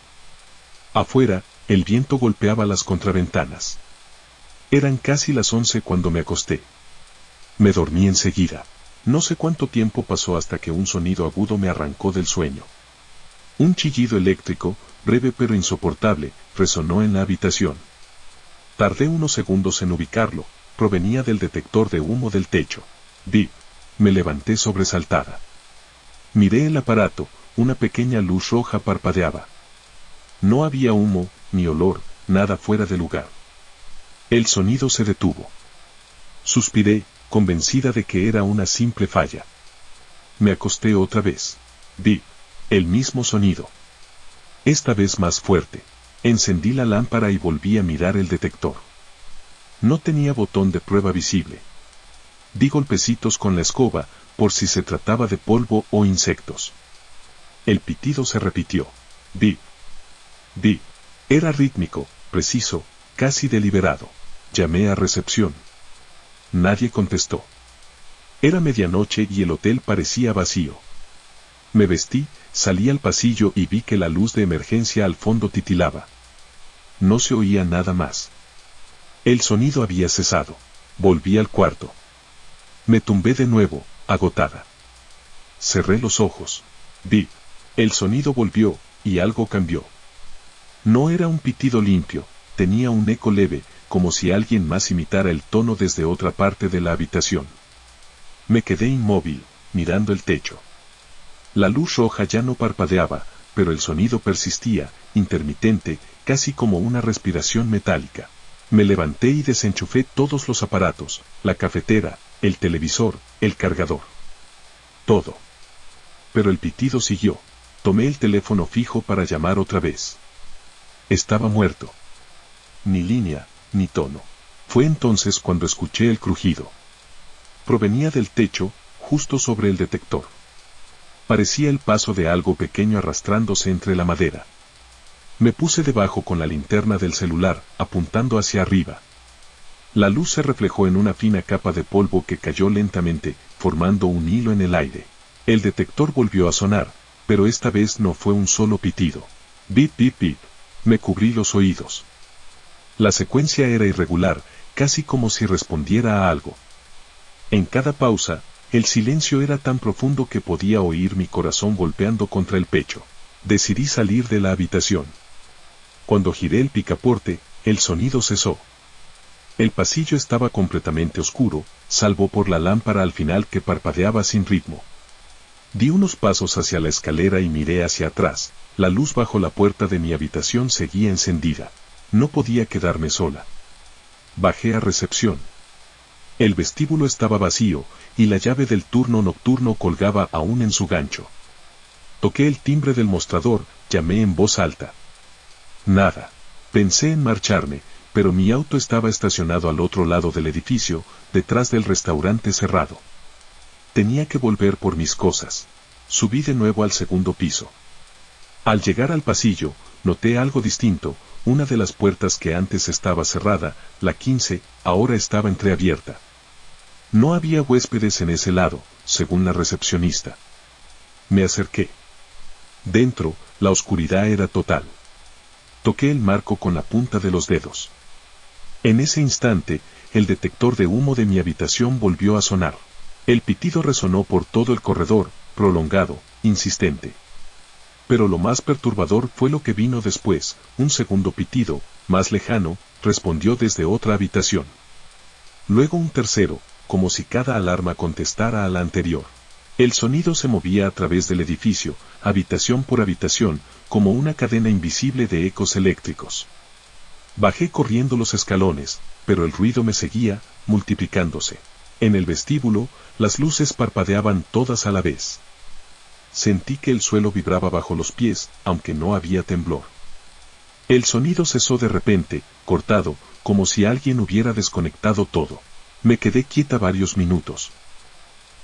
Afuera, el viento golpeaba las contraventanas. Eran casi las 11 cuando me acosté. Me dormí enseguida. No sé cuánto tiempo pasó hasta que un sonido agudo me arrancó del sueño. Un chillido eléctrico, breve pero insoportable, resonó en la habitación. Tardé unos segundos en ubicarlo, provenía del detector de humo del techo. Bip. Me levanté sobresaltada. Miré el aparato, una pequeña luz roja parpadeaba. No había humo, ni olor, nada fuera de lugar. El sonido se detuvo. Suspiré, convencida de que era una simple falla. Me acosté otra vez. Bip. El mismo sonido. Esta vez más fuerte. Encendí la lámpara y volví a mirar el detector. No tenía botón de prueba visible. Di golpecitos con la escoba, por si se trataba de polvo o insectos. El pitido se repitió. Bip. Bip. Era rítmico, preciso, casi deliberado. Llamé a recepción. Nadie contestó. Era medianoche y el hotel parecía vacío. Me vestí, salí al pasillo y vi que la luz de emergencia al fondo titilaba. No se oía nada más. El sonido había cesado. Volví al cuarto. Me tumbé de nuevo, agotada. Cerré los ojos. Bip. El sonido volvió, y algo cambió. No era un pitido limpio, tenía un eco leve, como si alguien más imitara el tono desde otra parte de la habitación. Me quedé inmóvil, mirando el techo. La luz roja ya no parpadeaba, pero el sonido persistía, intermitente, casi como una respiración metálica. Me levanté y desenchufé todos los aparatos, la cafetera, el televisor, el cargador. Todo. Pero el pitido siguió. Tomé el teléfono fijo para llamar otra vez. Estaba muerto. Ni línea, ni tono. Fue entonces cuando escuché el crujido. Provenía del techo, justo sobre el detector. Parecía el paso de algo pequeño arrastrándose entre la madera. Me puse debajo con la linterna del celular, apuntando hacia arriba. La luz se reflejó en una fina capa de polvo que cayó lentamente, formando un hilo en el aire. El detector volvió a sonar, pero esta vez no fue un solo pitido. Bip, bip, bip. Me cubrí los oídos. La secuencia era irregular, casi como si respondiera a algo. En cada pausa, el silencio era tan profundo que podía oír mi corazón golpeando contra el pecho. Decidí salir de la habitación. Cuando giré el picaporte, el sonido cesó. El pasillo estaba completamente oscuro, salvo por la lámpara al final que parpadeaba sin ritmo. Di unos pasos hacia la escalera y miré hacia atrás. La luz bajo la puerta de mi habitación seguía encendida. No podía quedarme sola. Bajé a recepción. El vestíbulo estaba vacío, y la llave del turno nocturno colgaba aún en su gancho. Toqué el timbre del mostrador, llamé en voz alta. Nada. Pensé en marcharme, pero mi auto estaba estacionado al otro lado del edificio, detrás del restaurante cerrado. Tenía que volver por mis cosas. Subí de nuevo al segundo piso. Al llegar al pasillo, noté algo distinto. Una de las puertas que antes estaba cerrada, la 15, ahora estaba entreabierta. No había huéspedes en ese lado, según la recepcionista. Me acerqué. Dentro, la oscuridad era total. Toqué el marco con la punta de los dedos. En ese instante, el detector de humo de mi habitación volvió a sonar. El pitido resonó por todo el corredor, prolongado, insistente. Pero lo más perturbador fue lo que vino después. Un segundo pitido, más lejano, respondió desde otra habitación. Luego un tercero, como si cada alarma contestara a la anterior. El sonido se movía a través del edificio, habitación por habitación, como una cadena invisible de ecos eléctricos. Bajé corriendo los escalones, pero el ruido me seguía, multiplicándose. En el vestíbulo, las luces parpadeaban todas a la vez. Sentí que el suelo vibraba bajo los pies, aunque no había temblor. El sonido cesó de repente, cortado, como si alguien hubiera desconectado todo. Me quedé quieta varios minutos.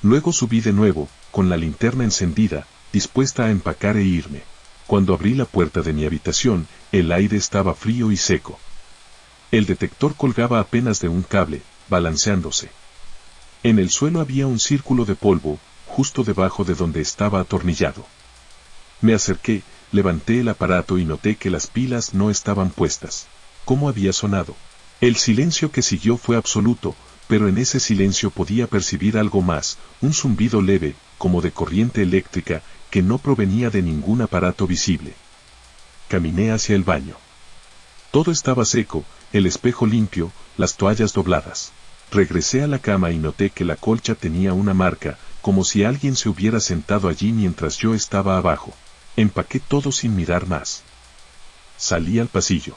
Luego subí de nuevo, con la linterna encendida, dispuesta a empacar e irme. Cuando abrí la puerta de mi habitación, el aire estaba frío y seco. El detector colgaba apenas de un cable, balanceándose. En el suelo había un círculo de polvo, justo debajo de donde estaba atornillado. Me acerqué, levanté el aparato y noté que las pilas no estaban puestas. ¿Cómo había sonado? El silencio que siguió fue absoluto, pero en ese silencio podía percibir algo más, un zumbido leve, como de corriente eléctrica, que no provenía de ningún aparato visible. Caminé hacia el baño. Todo estaba seco, el espejo limpio, las toallas dobladas. Regresé a la cama y noté que la colcha tenía una marca, como si alguien se hubiera sentado allí mientras yo estaba abajo. Empaqué todo sin mirar más. Salí al pasillo.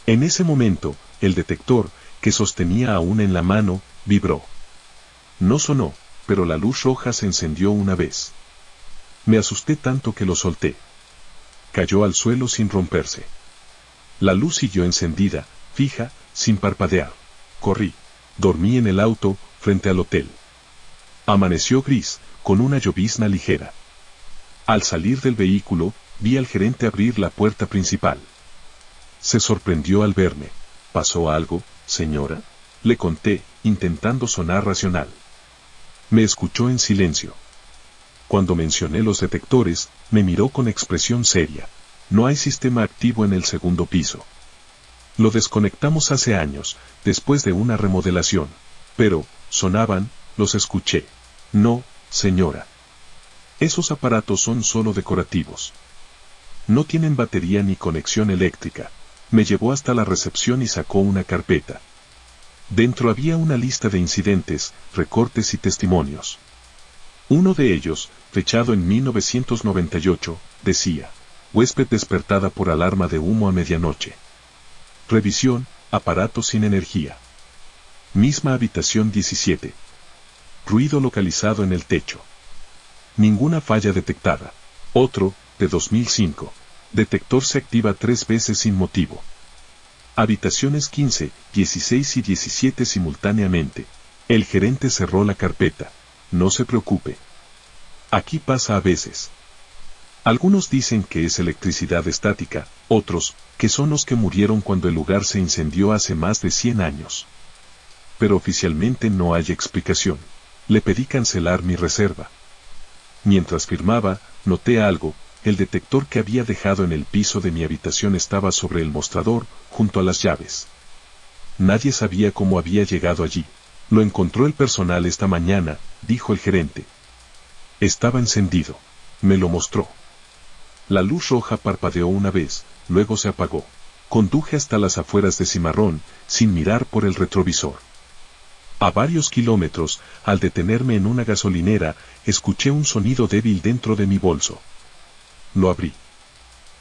En ese momento, el detector, que sostenía aún en la mano, vibró. No sonó, pero la luz roja se encendió una vez. Me asusté tanto que lo solté. Cayó al suelo sin romperse. La luz siguió encendida, fija, sin parpadear. Corrí. Dormí en el auto, frente al hotel. Amaneció gris, con una llovizna ligera. Al salir del vehículo, vi al gerente abrir la puerta principal. Se sorprendió al verme. ¿Pasó algo, señora? Le conté, intentando sonar racional. Me escuchó en silencio. Cuando mencioné los detectores, me miró con expresión seria. No hay sistema activo en el segundo piso. Lo desconectamos hace años, después de una remodelación. Pero, sonaban, los escuché. No, señora. Esos aparatos son solo decorativos. No tienen batería ni conexión eléctrica. Me llevó hasta la recepción y sacó una carpeta. Dentro había una lista de incidentes, recortes y testimonios. Uno de ellos, fechado en 1998, decía: huésped despertada por alarma de humo a medianoche. Revisión, aparato sin energía. Misma habitación 17. Ruido localizado en el techo. Ninguna falla detectada. Otro, de 2005. Detector se activa 3 veces sin motivo. Habitaciones 15, 16 y 17 simultáneamente. El gerente cerró la carpeta. No se preocupe. Aquí pasa a veces. Algunos dicen que es electricidad estática, otros, que son los que murieron cuando el lugar se incendió hace más de 100 años. Pero oficialmente no hay explicación. Le pedí cancelar mi reserva. Mientras firmaba, noté algo: el detector que había dejado en el piso de mi habitación estaba sobre el mostrador, junto a las llaves. Nadie sabía cómo había llegado allí. Lo encontró el personal esta mañana, dijo el gerente. Estaba encendido. Me lo mostró. La luz roja parpadeó una vez, luego se apagó. Conduje hasta las afueras de Cimarrón, sin mirar por el retrovisor. A varios kilómetros, al detenerme en una gasolinera, escuché un sonido débil dentro de mi bolso. Lo abrí.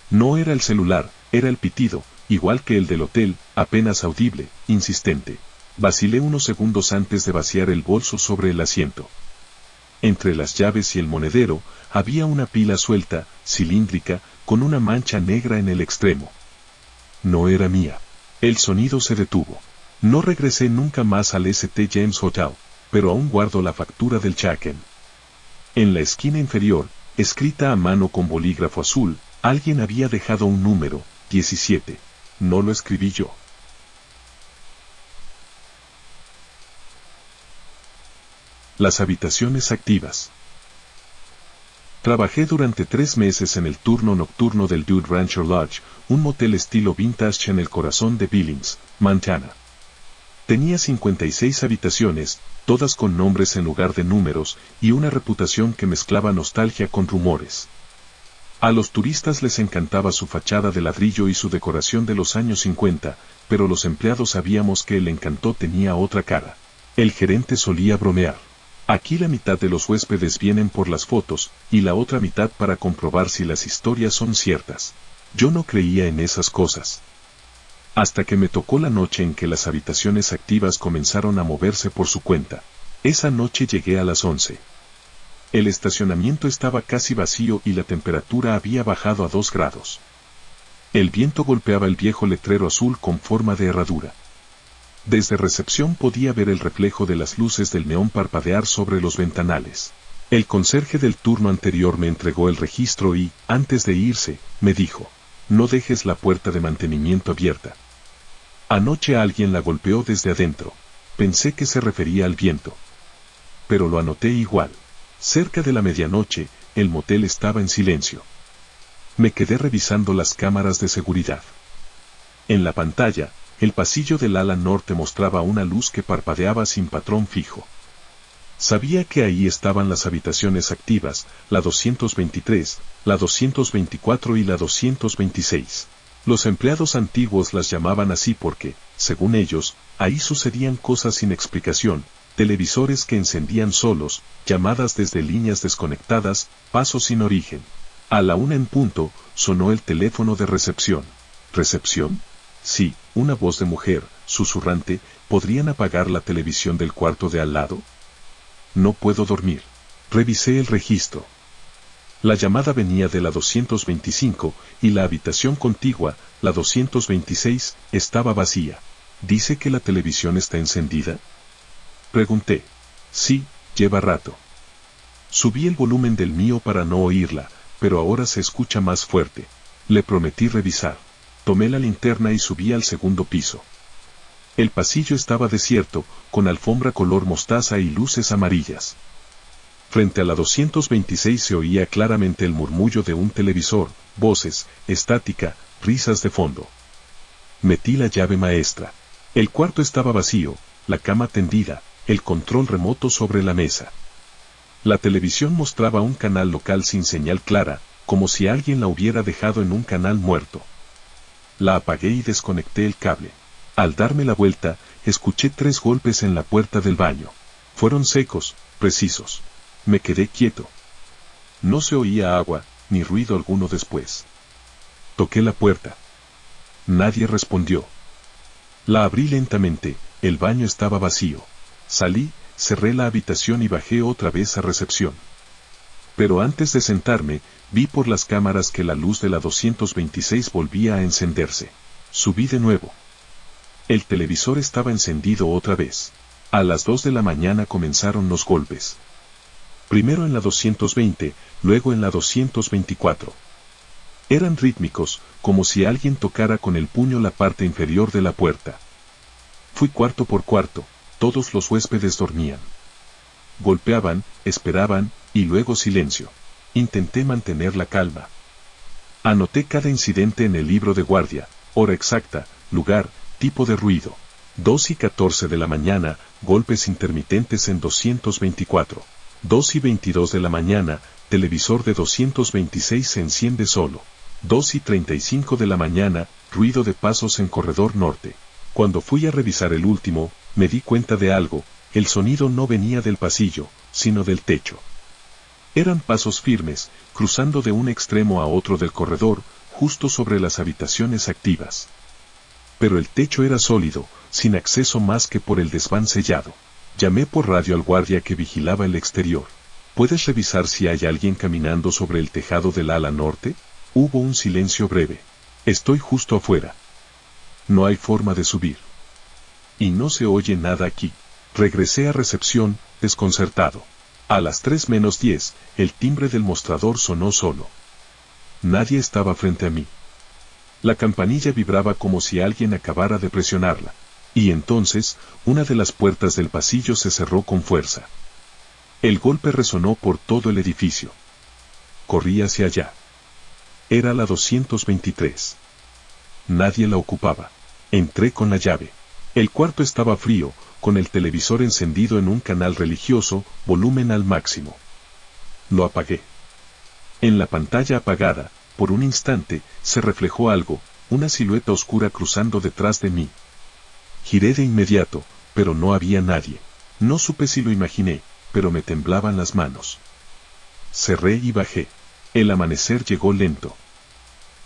No era el celular, era el pitido, igual que el del hotel, apenas audible, insistente. Vacilé unos segundos antes de vaciar el bolso sobre el asiento. Entre las llaves y el monedero, había una pila suelta, cilíndrica, con una mancha negra en el extremo. No era mía. El sonido se detuvo. No regresé nunca más al St. James Hotel, pero aún guardo la factura del check-in. En la esquina inferior, escrita a mano con bolígrafo azul, alguien había dejado un número, 17. No lo escribí yo. Las habitaciones activas. Trabajé durante 3 meses en el turno nocturno del Dude Rancher Lodge, un motel estilo vintage en el corazón de Billings, Montana. Tenía 56 habitaciones, todas con nombres en lugar de números, y una reputación que mezclaba nostalgia con rumores. A los turistas les encantaba su fachada de ladrillo y su decoración de los años 50, pero los empleados sabíamos que el encanto tenía otra cara. El gerente solía bromear. Aquí la mitad de los huéspedes vienen por las fotos, y la otra mitad para comprobar si las historias son ciertas. Yo no creía en esas cosas. Hasta que me tocó la noche en que las habitaciones activas comenzaron a moverse por su cuenta. Esa noche llegué a las 11. El estacionamiento estaba casi vacío y la temperatura había bajado a 2 grados. El viento golpeaba el viejo letrero azul con forma de herradura. Desde recepción podía ver el reflejo de las luces del neón parpadear sobre los ventanales. El conserje del turno anterior me entregó el registro y, antes de irse, me dijo: no dejes la puerta de mantenimiento abierta. Anoche alguien la golpeó desde adentro. Pensé que se refería al viento. Pero lo anoté igual. Cerca de la medianoche, el motel estaba en silencio. Me quedé revisando las cámaras de seguridad. En la pantalla, el pasillo del ala norte mostraba una luz que parpadeaba sin patrón fijo. Sabía que ahí estaban las habitaciones activas, la 223, la 224 y la 226. Los empleados antiguos las llamaban así porque, según ellos, ahí sucedían cosas sin explicación: televisores que encendían solos, llamadas desde líneas desconectadas, pasos sin origen. A la 1 en punto, sonó el teléfono de recepción. ¿Recepción? Sí, una voz de mujer, susurrante. ¿Podrían apagar la televisión del cuarto de al lado? No puedo dormir. Revisé el registro. La llamada venía de la 225, y la habitación contigua, la 226, estaba vacía. ¿Dice que la televisión está encendida? Pregunté. Sí, lleva rato. Subí el volumen del mío para no oírla, pero ahora se escucha más fuerte. Le prometí revisar. Tomé la linterna y subí al segundo piso. El pasillo estaba desierto, con alfombra color mostaza y luces amarillas. Frente a la 226 se oía claramente el murmullo de un televisor, voces, estática, risas de fondo. Metí la llave maestra. El cuarto estaba vacío, la cama tendida, el control remoto sobre la mesa. La televisión mostraba un canal local sin señal clara, como si alguien la hubiera dejado en un canal muerto. La apagué y desconecté el cable. Al darme la vuelta, escuché 3 golpes en la puerta del baño. Fueron secos, precisos. Me quedé quieto. No se oía agua, ni ruido alguno después. Toqué la puerta. Nadie respondió. La abrí lentamente, el baño estaba vacío. Salí, cerré la habitación y bajé otra vez a recepción. Pero antes de sentarme, vi por las cámaras que la luz de la 226 volvía a encenderse. Subí de nuevo. El televisor estaba encendido otra vez. A las 2 de la mañana comenzaron los golpes. Primero en la 220, luego en la 224. Eran rítmicos, como si alguien tocara con el puño la parte inferior de la puerta. Fui cuarto por cuarto, todos los huéspedes dormían. Golpeaban, esperaban, y luego silencio. Intenté mantener la calma. Anoté cada incidente en el libro de guardia, hora exacta, lugar, tipo de ruido. 2:14 de la mañana, golpes intermitentes en 224. 2:22 de la mañana, televisor de 226 se enciende solo. 2:35 de la mañana, ruido de pasos en corredor norte. Cuando fui a revisar el último, me di cuenta de algo, el sonido no venía del pasillo, sino del techo. Eran pasos firmes, cruzando de un extremo a otro del corredor, justo sobre las habitaciones activas. Pero el techo era sólido, sin acceso más que por el desván sellado. Llamé por radio al guardia que vigilaba el exterior. ¿Puedes revisar si hay alguien caminando sobre el tejado del ala norte? Hubo un silencio breve. Estoy justo afuera. No hay forma de subir. Y no se oye nada aquí. Regresé a recepción, desconcertado. A las 3:10, el timbre del mostrador sonó solo. Nadie estaba frente a mí. La campanilla vibraba como si alguien acabara de presionarla. Y entonces, una de las puertas del pasillo se cerró con fuerza. El golpe resonó por todo el edificio. Corrí hacia allá. Era la 223. Nadie la ocupaba. Entré con la llave. El cuarto estaba frío, con el televisor encendido en un canal religioso, volumen al máximo. Lo apagué. En la pantalla apagada, por un instante, se reflejó algo, una silueta oscura cruzando detrás de mí. Giré de inmediato, pero no había nadie. No supe si lo imaginé, pero me temblaban las manos. Cerré y bajé. El amanecer llegó lento.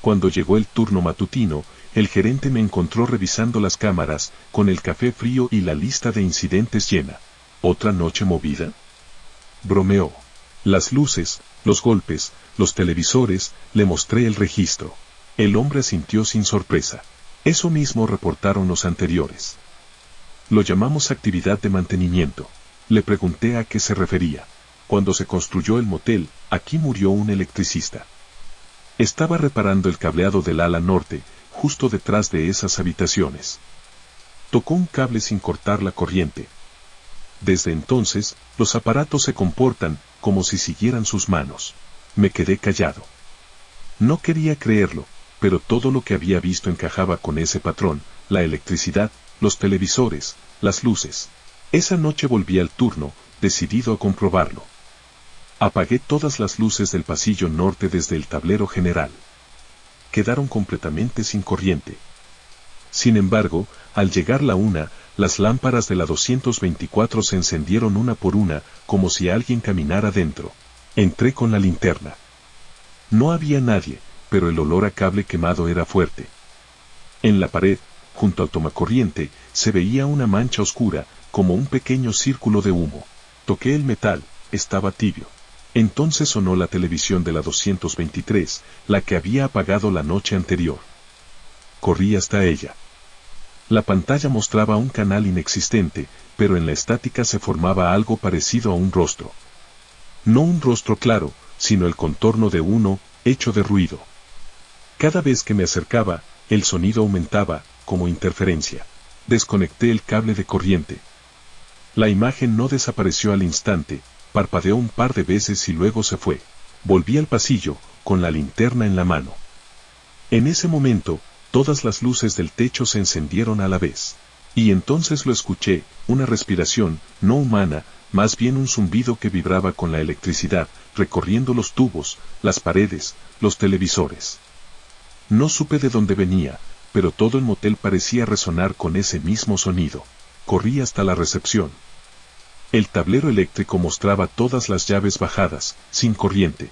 Cuando llegó el turno matutino, el gerente me encontró revisando las cámaras, con el café frío y la lista de incidentes llena. ¿Otra noche movida? Bromeó. Las luces, los golpes, los televisores, le mostré el registro. El hombre asintió sin sorpresa. Eso mismo reportaron los anteriores. Lo llamamos actividad de mantenimiento. Le pregunté a qué se refería. Cuando se construyó el motel, aquí murió un electricista. Estaba reparando el cableado del ala norte, justo detrás de esas habitaciones. Tocó un cable sin cortar la corriente. Desde entonces, los aparatos se comportan como si siguieran sus manos. Me quedé callado. No quería creerlo, pero todo lo que había visto encajaba con ese patrón, la electricidad, los televisores, las luces. Esa noche volví al turno, decidido a comprobarlo. Apagué todas las luces del pasillo norte desde el tablero general. Quedaron completamente sin corriente. Sin embargo, al llegar la 1, las lámparas de la 224 se encendieron una por una, como si alguien caminara dentro. Entré con la linterna. No había nadie, pero el olor a cable quemado era fuerte. En la pared, junto al tomacorriente, se veía una mancha oscura, como un pequeño círculo de humo. Toqué el metal, estaba tibio. Entonces sonó la televisión de la 223, la que había apagado la noche anterior. Corrí hasta ella. La pantalla mostraba un canal inexistente, pero en la estática se formaba algo parecido a un rostro. No un rostro claro, sino el contorno de uno, hecho de ruido. Cada vez que me acercaba, el sonido aumentaba, como interferencia. Desconecté el cable de corriente. La imagen no desapareció al instante, parpadeó un par de veces y luego se fue. Volví al pasillo, con la linterna en la mano. En ese momento, todas las luces del techo se encendieron a la vez. Y entonces lo escuché, una respiración, no humana, más bien un zumbido que vibraba con la electricidad, recorriendo los tubos, las paredes, los televisores. No supe de dónde venía, pero todo el motel parecía resonar con ese mismo sonido. Corrí hasta la recepción. El tablero eléctrico mostraba todas las llaves bajadas, sin corriente.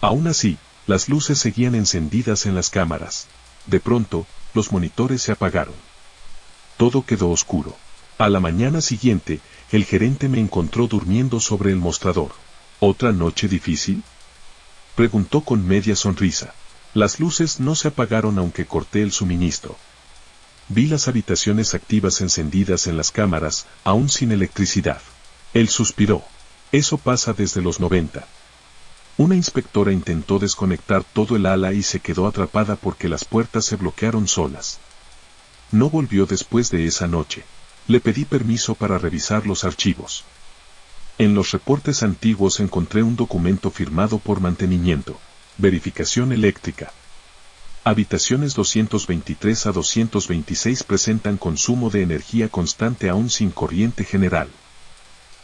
Aún así, las luces seguían encendidas en las cámaras. De pronto, los monitores se apagaron. Todo quedó oscuro. A la mañana siguiente, el gerente me encontró durmiendo sobre el mostrador. ¿Otra noche difícil?, preguntó con media sonrisa. Las luces no se apagaron aunque corté el suministro. Vi las habitaciones activas encendidas en las cámaras, aún sin electricidad. Él suspiró. Eso pasa desde los 90. Una inspectora intentó desconectar todo el ala y se quedó atrapada porque las puertas se bloquearon solas. No volvió después de esa noche. Le pedí permiso para revisar los archivos. En los reportes antiguos encontré un documento firmado por mantenimiento. Verificación eléctrica. Habitaciones 223 a 226 presentan consumo de energía constante aún sin corriente general.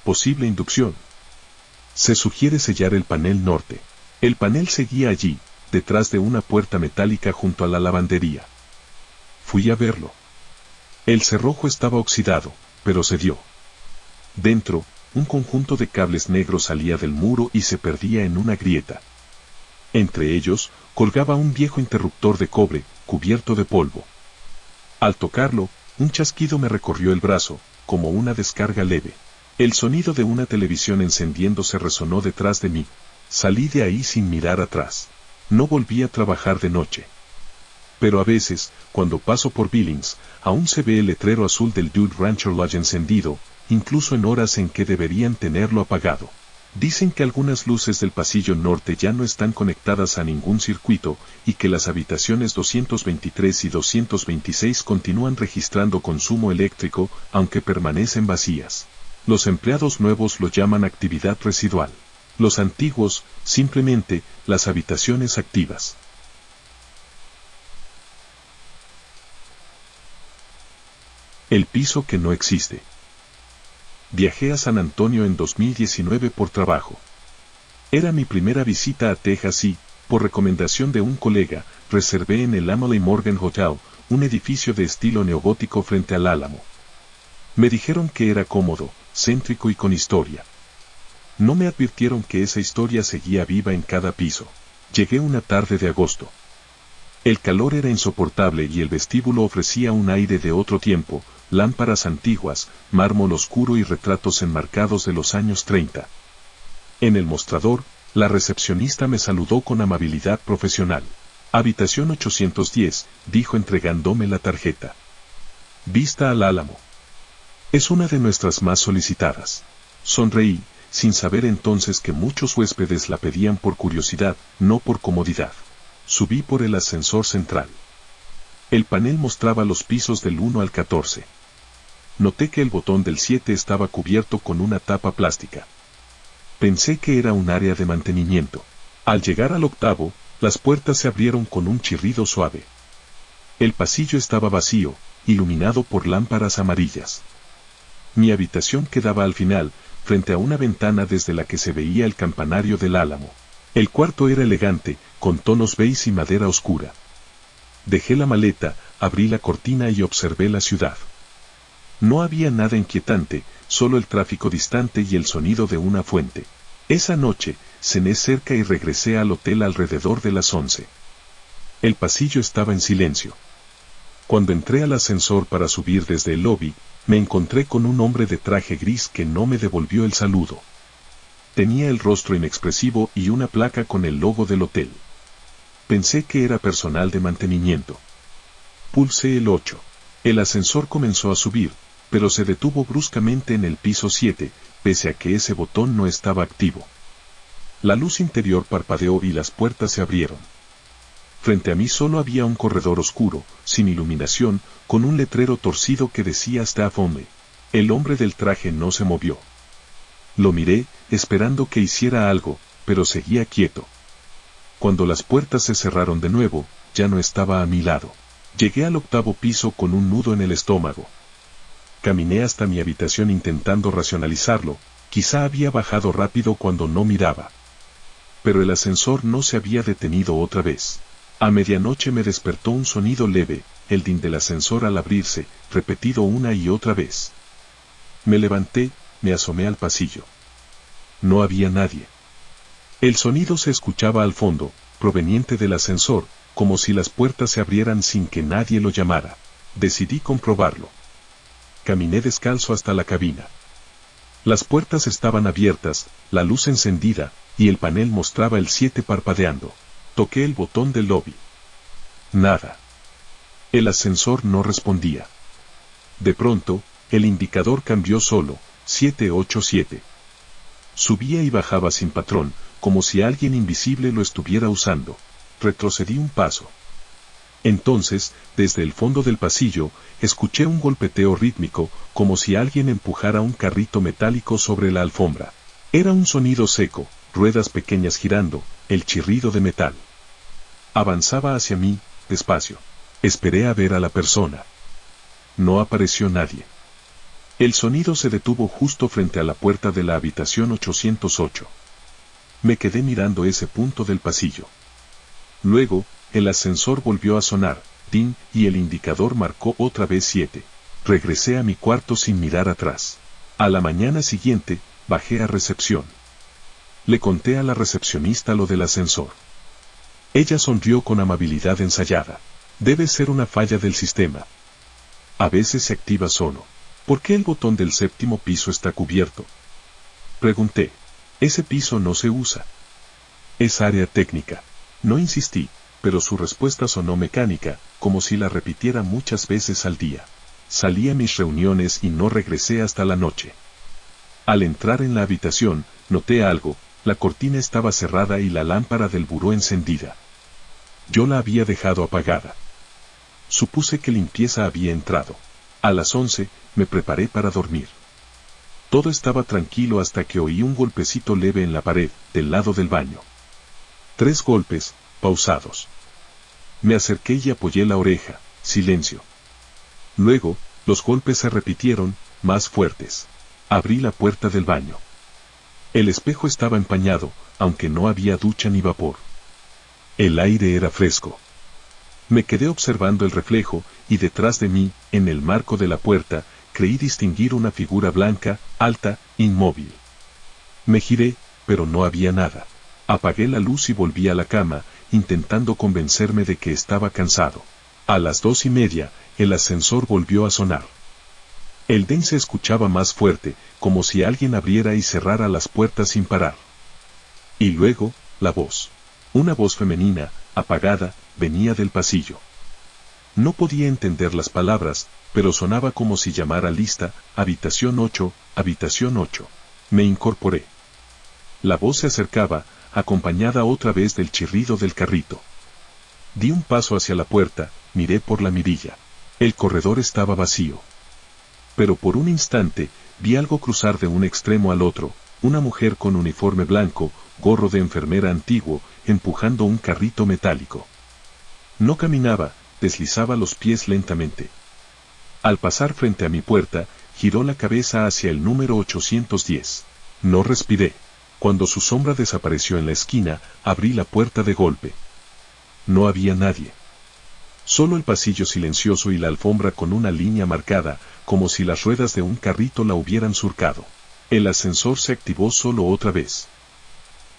Posible inducción. Se sugiere sellar el panel norte. El panel seguía allí, detrás de una puerta metálica junto a la lavandería. Fui a verlo. El cerrojo estaba oxidado, pero cedió. Dentro, un conjunto de cables negros salía del muro y se perdía en una grieta. Entre ellos, colgaba un viejo interruptor de cobre, cubierto de polvo. Al tocarlo, un chasquido me recorrió el brazo, como una descarga leve. El sonido de una televisión encendiéndose resonó detrás de mí. Salí de ahí sin mirar atrás. No volví a trabajar de noche. Pero a veces, cuando paso por Billings, aún se ve el letrero azul del Dude Rancher Lodge encendido, incluso en horas en que deberían tenerlo apagado. Dicen que algunas luces del pasillo norte ya no están conectadas a ningún circuito, y que las habitaciones 223 y 226 continúan registrando consumo eléctrico, aunque permanecen vacías. Los empleados nuevos lo llaman actividad residual. Los antiguos, simplemente, las habitaciones activas. El piso que no existe. Viajé a San Antonio en 2019 por trabajo. Era mi primera visita a Texas y, por recomendación de un colega, reservé en el Amelie Morgan Hotel, un edificio de estilo neogótico frente al Álamo. Me dijeron que era cómodo, céntrico y con historia. No me advirtieron que esa historia seguía viva en cada piso. Llegué una tarde de agosto. El calor era insoportable y el vestíbulo ofrecía un aire de otro tiempo, lámparas antiguas, mármol oscuro y retratos enmarcados de los años 30. En el mostrador, la recepcionista me saludó con amabilidad profesional. Habitación 810, dijo entregándome la tarjeta. Vista al Álamo. Es una de nuestras más solicitadas. Sonreí, sin saber entonces que muchos huéspedes la pedían por curiosidad, no por comodidad. Subí por el ascensor central. El panel mostraba los pisos del 1 al 14. Noté que el botón del 7 estaba cubierto con una tapa plástica. Pensé que era un área de mantenimiento. Al llegar al 8, las puertas se abrieron con un chirrido suave. El pasillo estaba vacío, iluminado por lámparas amarillas. Mi habitación quedaba al final, frente a una ventana desde la que se veía el campanario del Álamo. El cuarto era elegante, con tonos beige y madera oscura. Dejé la maleta, abrí la cortina y observé la ciudad. No había nada inquietante, solo el tráfico distante y el sonido de una fuente. Esa noche, cené cerca y regresé al hotel alrededor de las 11. El pasillo estaba en silencio. Cuando entré al ascensor para subir desde el lobby, me encontré con un hombre de traje gris que no me devolvió el saludo. Tenía el rostro inexpresivo y una placa con el logo del hotel. Pensé que era personal de mantenimiento. Pulsé el 8. El ascensor comenzó a subir, pero se detuvo bruscamente en el piso 7, pese a que ese botón no estaba activo. La luz interior parpadeó y las puertas se abrieron. Frente a mí solo había un corredor oscuro, sin iluminación, con un letrero torcido que decía Staff Only. El hombre del traje no se movió. Lo miré, esperando que hiciera algo, pero seguía quieto. Cuando las puertas se cerraron de nuevo, ya no estaba a mi lado. Llegué al 8º piso con un nudo en el estómago. Caminé hasta mi habitación intentando racionalizarlo, quizá había bajado rápido cuando no miraba. Pero el ascensor no se había detenido otra vez. A medianoche me despertó un sonido leve, el din del ascensor al abrirse, repetido una y otra vez. Me levanté, me asomé al pasillo. No había nadie. El sonido se escuchaba al fondo, proveniente del ascensor, como si las puertas se abrieran sin que nadie lo llamara. Decidí comprobarlo. Caminé descalzo hasta la cabina. Las puertas estaban abiertas, la luz encendida, y el panel mostraba el 7 parpadeando. Toqué el botón del lobby. Nada. El ascensor no respondía. De pronto, el indicador cambió solo, 787. Subía y bajaba sin patrón, como si alguien invisible lo estuviera usando. Retrocedí un paso. Entonces, desde el fondo del pasillo, escuché un golpeteo rítmico, como si alguien empujara un carrito metálico sobre la alfombra. Era un sonido seco, ruedas pequeñas girando, el chirrido de metal. Avanzaba hacia mí, despacio. Esperé a ver a la persona. No apareció nadie. El sonido se detuvo justo frente a la puerta de la habitación 808. Me quedé mirando ese punto del pasillo. Luego, el ascensor volvió a sonar, tin, y el indicador marcó otra vez 7. Regresé a mi cuarto sin mirar atrás. A la mañana siguiente, bajé a recepción. Le conté a la recepcionista lo del ascensor. Ella sonrió con amabilidad ensayada. Debe ser una falla del sistema. A veces se activa solo. ¿Por qué el botón del 7º piso está cubierto? Pregunté. Ese piso no se usa. Es área técnica. No insistí, pero su respuesta sonó mecánica, como si la repitiera muchas veces al día. Salí a mis reuniones y no regresé hasta la noche. Al entrar en la habitación, noté algo, la cortina estaba cerrada y la lámpara del buró encendida. Yo la había dejado apagada. Supuse que limpieza había entrado. A las 11, me preparé para dormir. Todo estaba tranquilo hasta que oí un golpecito leve en la pared, del lado del baño. 3 golpes, pausados. Me acerqué y apoyé la oreja, silencio. Luego, los golpes se repitieron, más fuertes. Abrí la puerta del baño. El espejo estaba empañado, aunque no había ducha ni vapor. El aire era fresco. Me quedé observando el reflejo, y detrás de mí, en el marco de la puerta, creí distinguir una figura blanca, alta, inmóvil. Me giré, pero no había nada. Apagué la luz y volví a la cama, intentando convencerme de que estaba cansado. A las 2:30, el ascensor volvió a sonar. El den se escuchaba más fuerte, como si alguien abriera y cerrara las puertas sin parar. Y luego, la voz. Una voz femenina, apagada, venía del pasillo. No podía entender las palabras, pero sonaba como si llamara lista, habitación 8, habitación 8. Me incorporé. La voz se acercaba, acompañada otra vez del chirrido del carrito. Di un paso hacia la puerta, miré por la mirilla. El corredor estaba vacío. Pero por un instante, vi algo cruzar de un extremo al otro, una mujer con uniforme blanco, gorro de enfermera antiguo, empujando un carrito metálico. No caminaba, deslizaba los pies lentamente. Al pasar frente a mi puerta, giró la cabeza hacia el número 810. No respiré. Cuando su sombra desapareció en la esquina, abrí la puerta de golpe. No había nadie. Solo el pasillo silencioso y la alfombra con una línea marcada, como si las ruedas de un carrito la hubieran surcado. El ascensor se activó solo otra vez.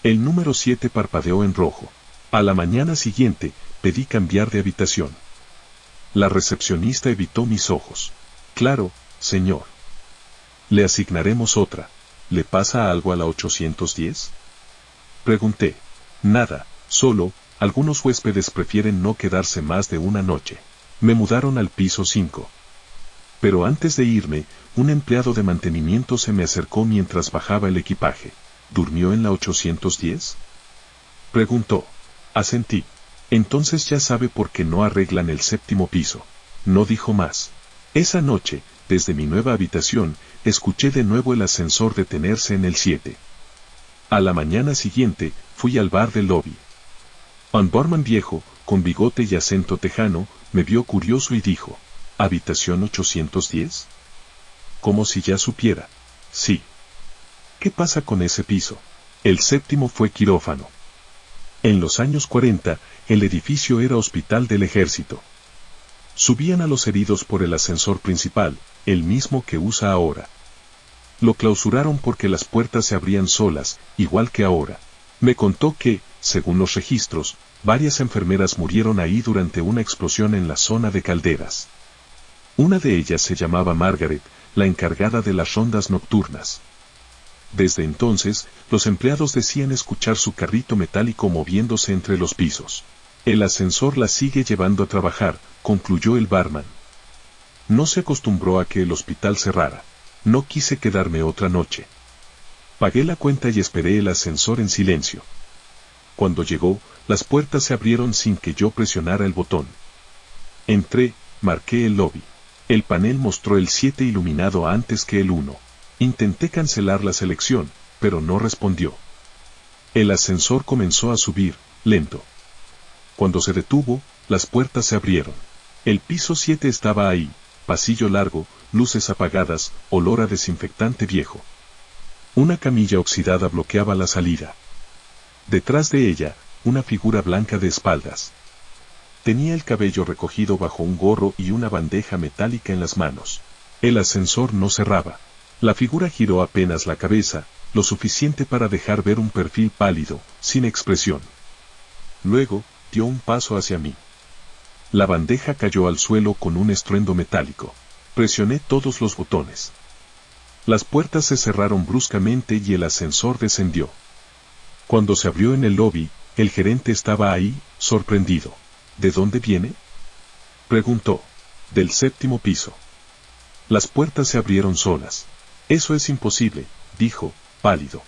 El número 7 parpadeó en rojo. A la mañana siguiente, pedí cambiar de habitación. La recepcionista evitó mis ojos. Claro, señor. Le asignaremos otra. ¿Le pasa algo a la 810? Pregunté. Nada, solo, algunos huéspedes prefieren no quedarse más de una noche. Me mudaron al piso 5. Pero antes de irme, un empleado de mantenimiento se me acercó mientras bajaba el equipaje. ¿Durmió en la 810? Preguntó. Asentí. Entonces ya sabe por qué no arreglan el 7º piso. No dijo más. Esa noche, desde mi nueva habitación, escuché de nuevo el ascensor detenerse en el 7. A la mañana siguiente, fui al bar del lobby. Un barman viejo, con bigote y acento tejano, me vio curioso y dijo, ¿habitación 810? Como si ya supiera. Sí. ¿Qué pasa con ese piso? El séptimo fue quirófano. En los años 40, el edificio era hospital del ejército. Subían a los heridos por el ascensor principal, el mismo que usa ahora. Lo clausuraron porque las puertas se abrían solas, igual que ahora. Me contó que, según los registros, varias enfermeras murieron ahí durante una explosión en la zona de calderas. Una de ellas se llamaba Margaret, la encargada de las rondas nocturnas. Desde entonces, los empleados decían escuchar su carrito metálico moviéndose entre los pisos. El ascensor la sigue llevando a trabajar, concluyó el barman. No se acostumbró a que el hospital cerrara. No quise quedarme otra noche. Pagué la cuenta y esperé el ascensor en silencio. Cuando llegó, las puertas se abrieron sin que yo presionara el botón. Entré, marqué el lobby. El panel mostró el 7 iluminado antes que el 1. Intenté cancelar la selección, pero no respondió. El ascensor comenzó a subir, lento. Cuando se detuvo, las puertas se abrieron. El piso 7 estaba ahí, pasillo largo, luces apagadas, olor a desinfectante viejo. Una camilla oxidada bloqueaba la salida. Detrás de ella, una figura blanca de espaldas. Tenía el cabello recogido bajo un gorro y una bandeja metálica en las manos. El ascensor no cerraba. La figura giró apenas la cabeza, lo suficiente para dejar ver un perfil pálido, sin expresión. Luego, dio un paso hacia mí. La bandeja cayó al suelo con un estruendo metálico. Presioné todos los botones. Las puertas se cerraron bruscamente y el ascensor descendió. Cuando se abrió en el lobby, el gerente estaba ahí, sorprendido. ¿De dónde viene?, preguntó. Del 7º piso. Las puertas se abrieron solas. Eso es imposible, dijo, pálido.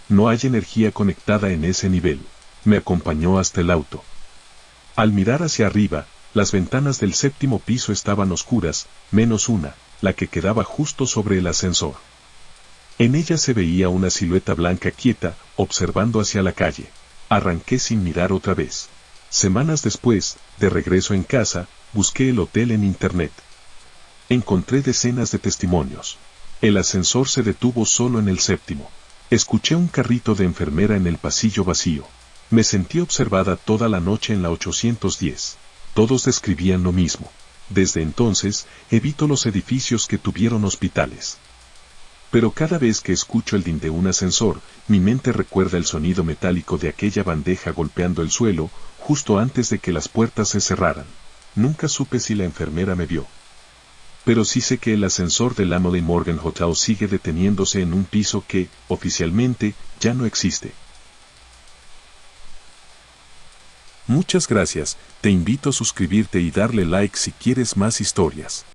No hay energía conectada en ese nivel. Me acompañó hasta el auto. Al mirar hacia arriba, las ventanas del 7º piso estaban oscuras, menos una, la que quedaba justo sobre el ascensor. En ella se veía una silueta blanca quieta, observando hacia la calle. Arranqué sin mirar otra vez. Semanas después, de regreso en casa, busqué el hotel en internet. Encontré decenas de testimonios. El ascensor se detuvo solo en el 7º. Escuché un carrito de enfermera en el pasillo vacío. Me sentí observada toda la noche en la 810. Todos describían lo mismo. Desde entonces, evito los edificios que tuvieron hospitales. Pero cada vez que escucho el din de un ascensor, mi mente recuerda el sonido metálico de aquella bandeja golpeando el suelo, justo antes de que las puertas se cerraran. Nunca supe si la enfermera me vio. Pero sí sé que el ascensor del Emily Morgan Hotel sigue deteniéndose en un piso que, oficialmente, ya no existe. Muchas gracias, te invito a suscribirte y darle like si quieres más historias.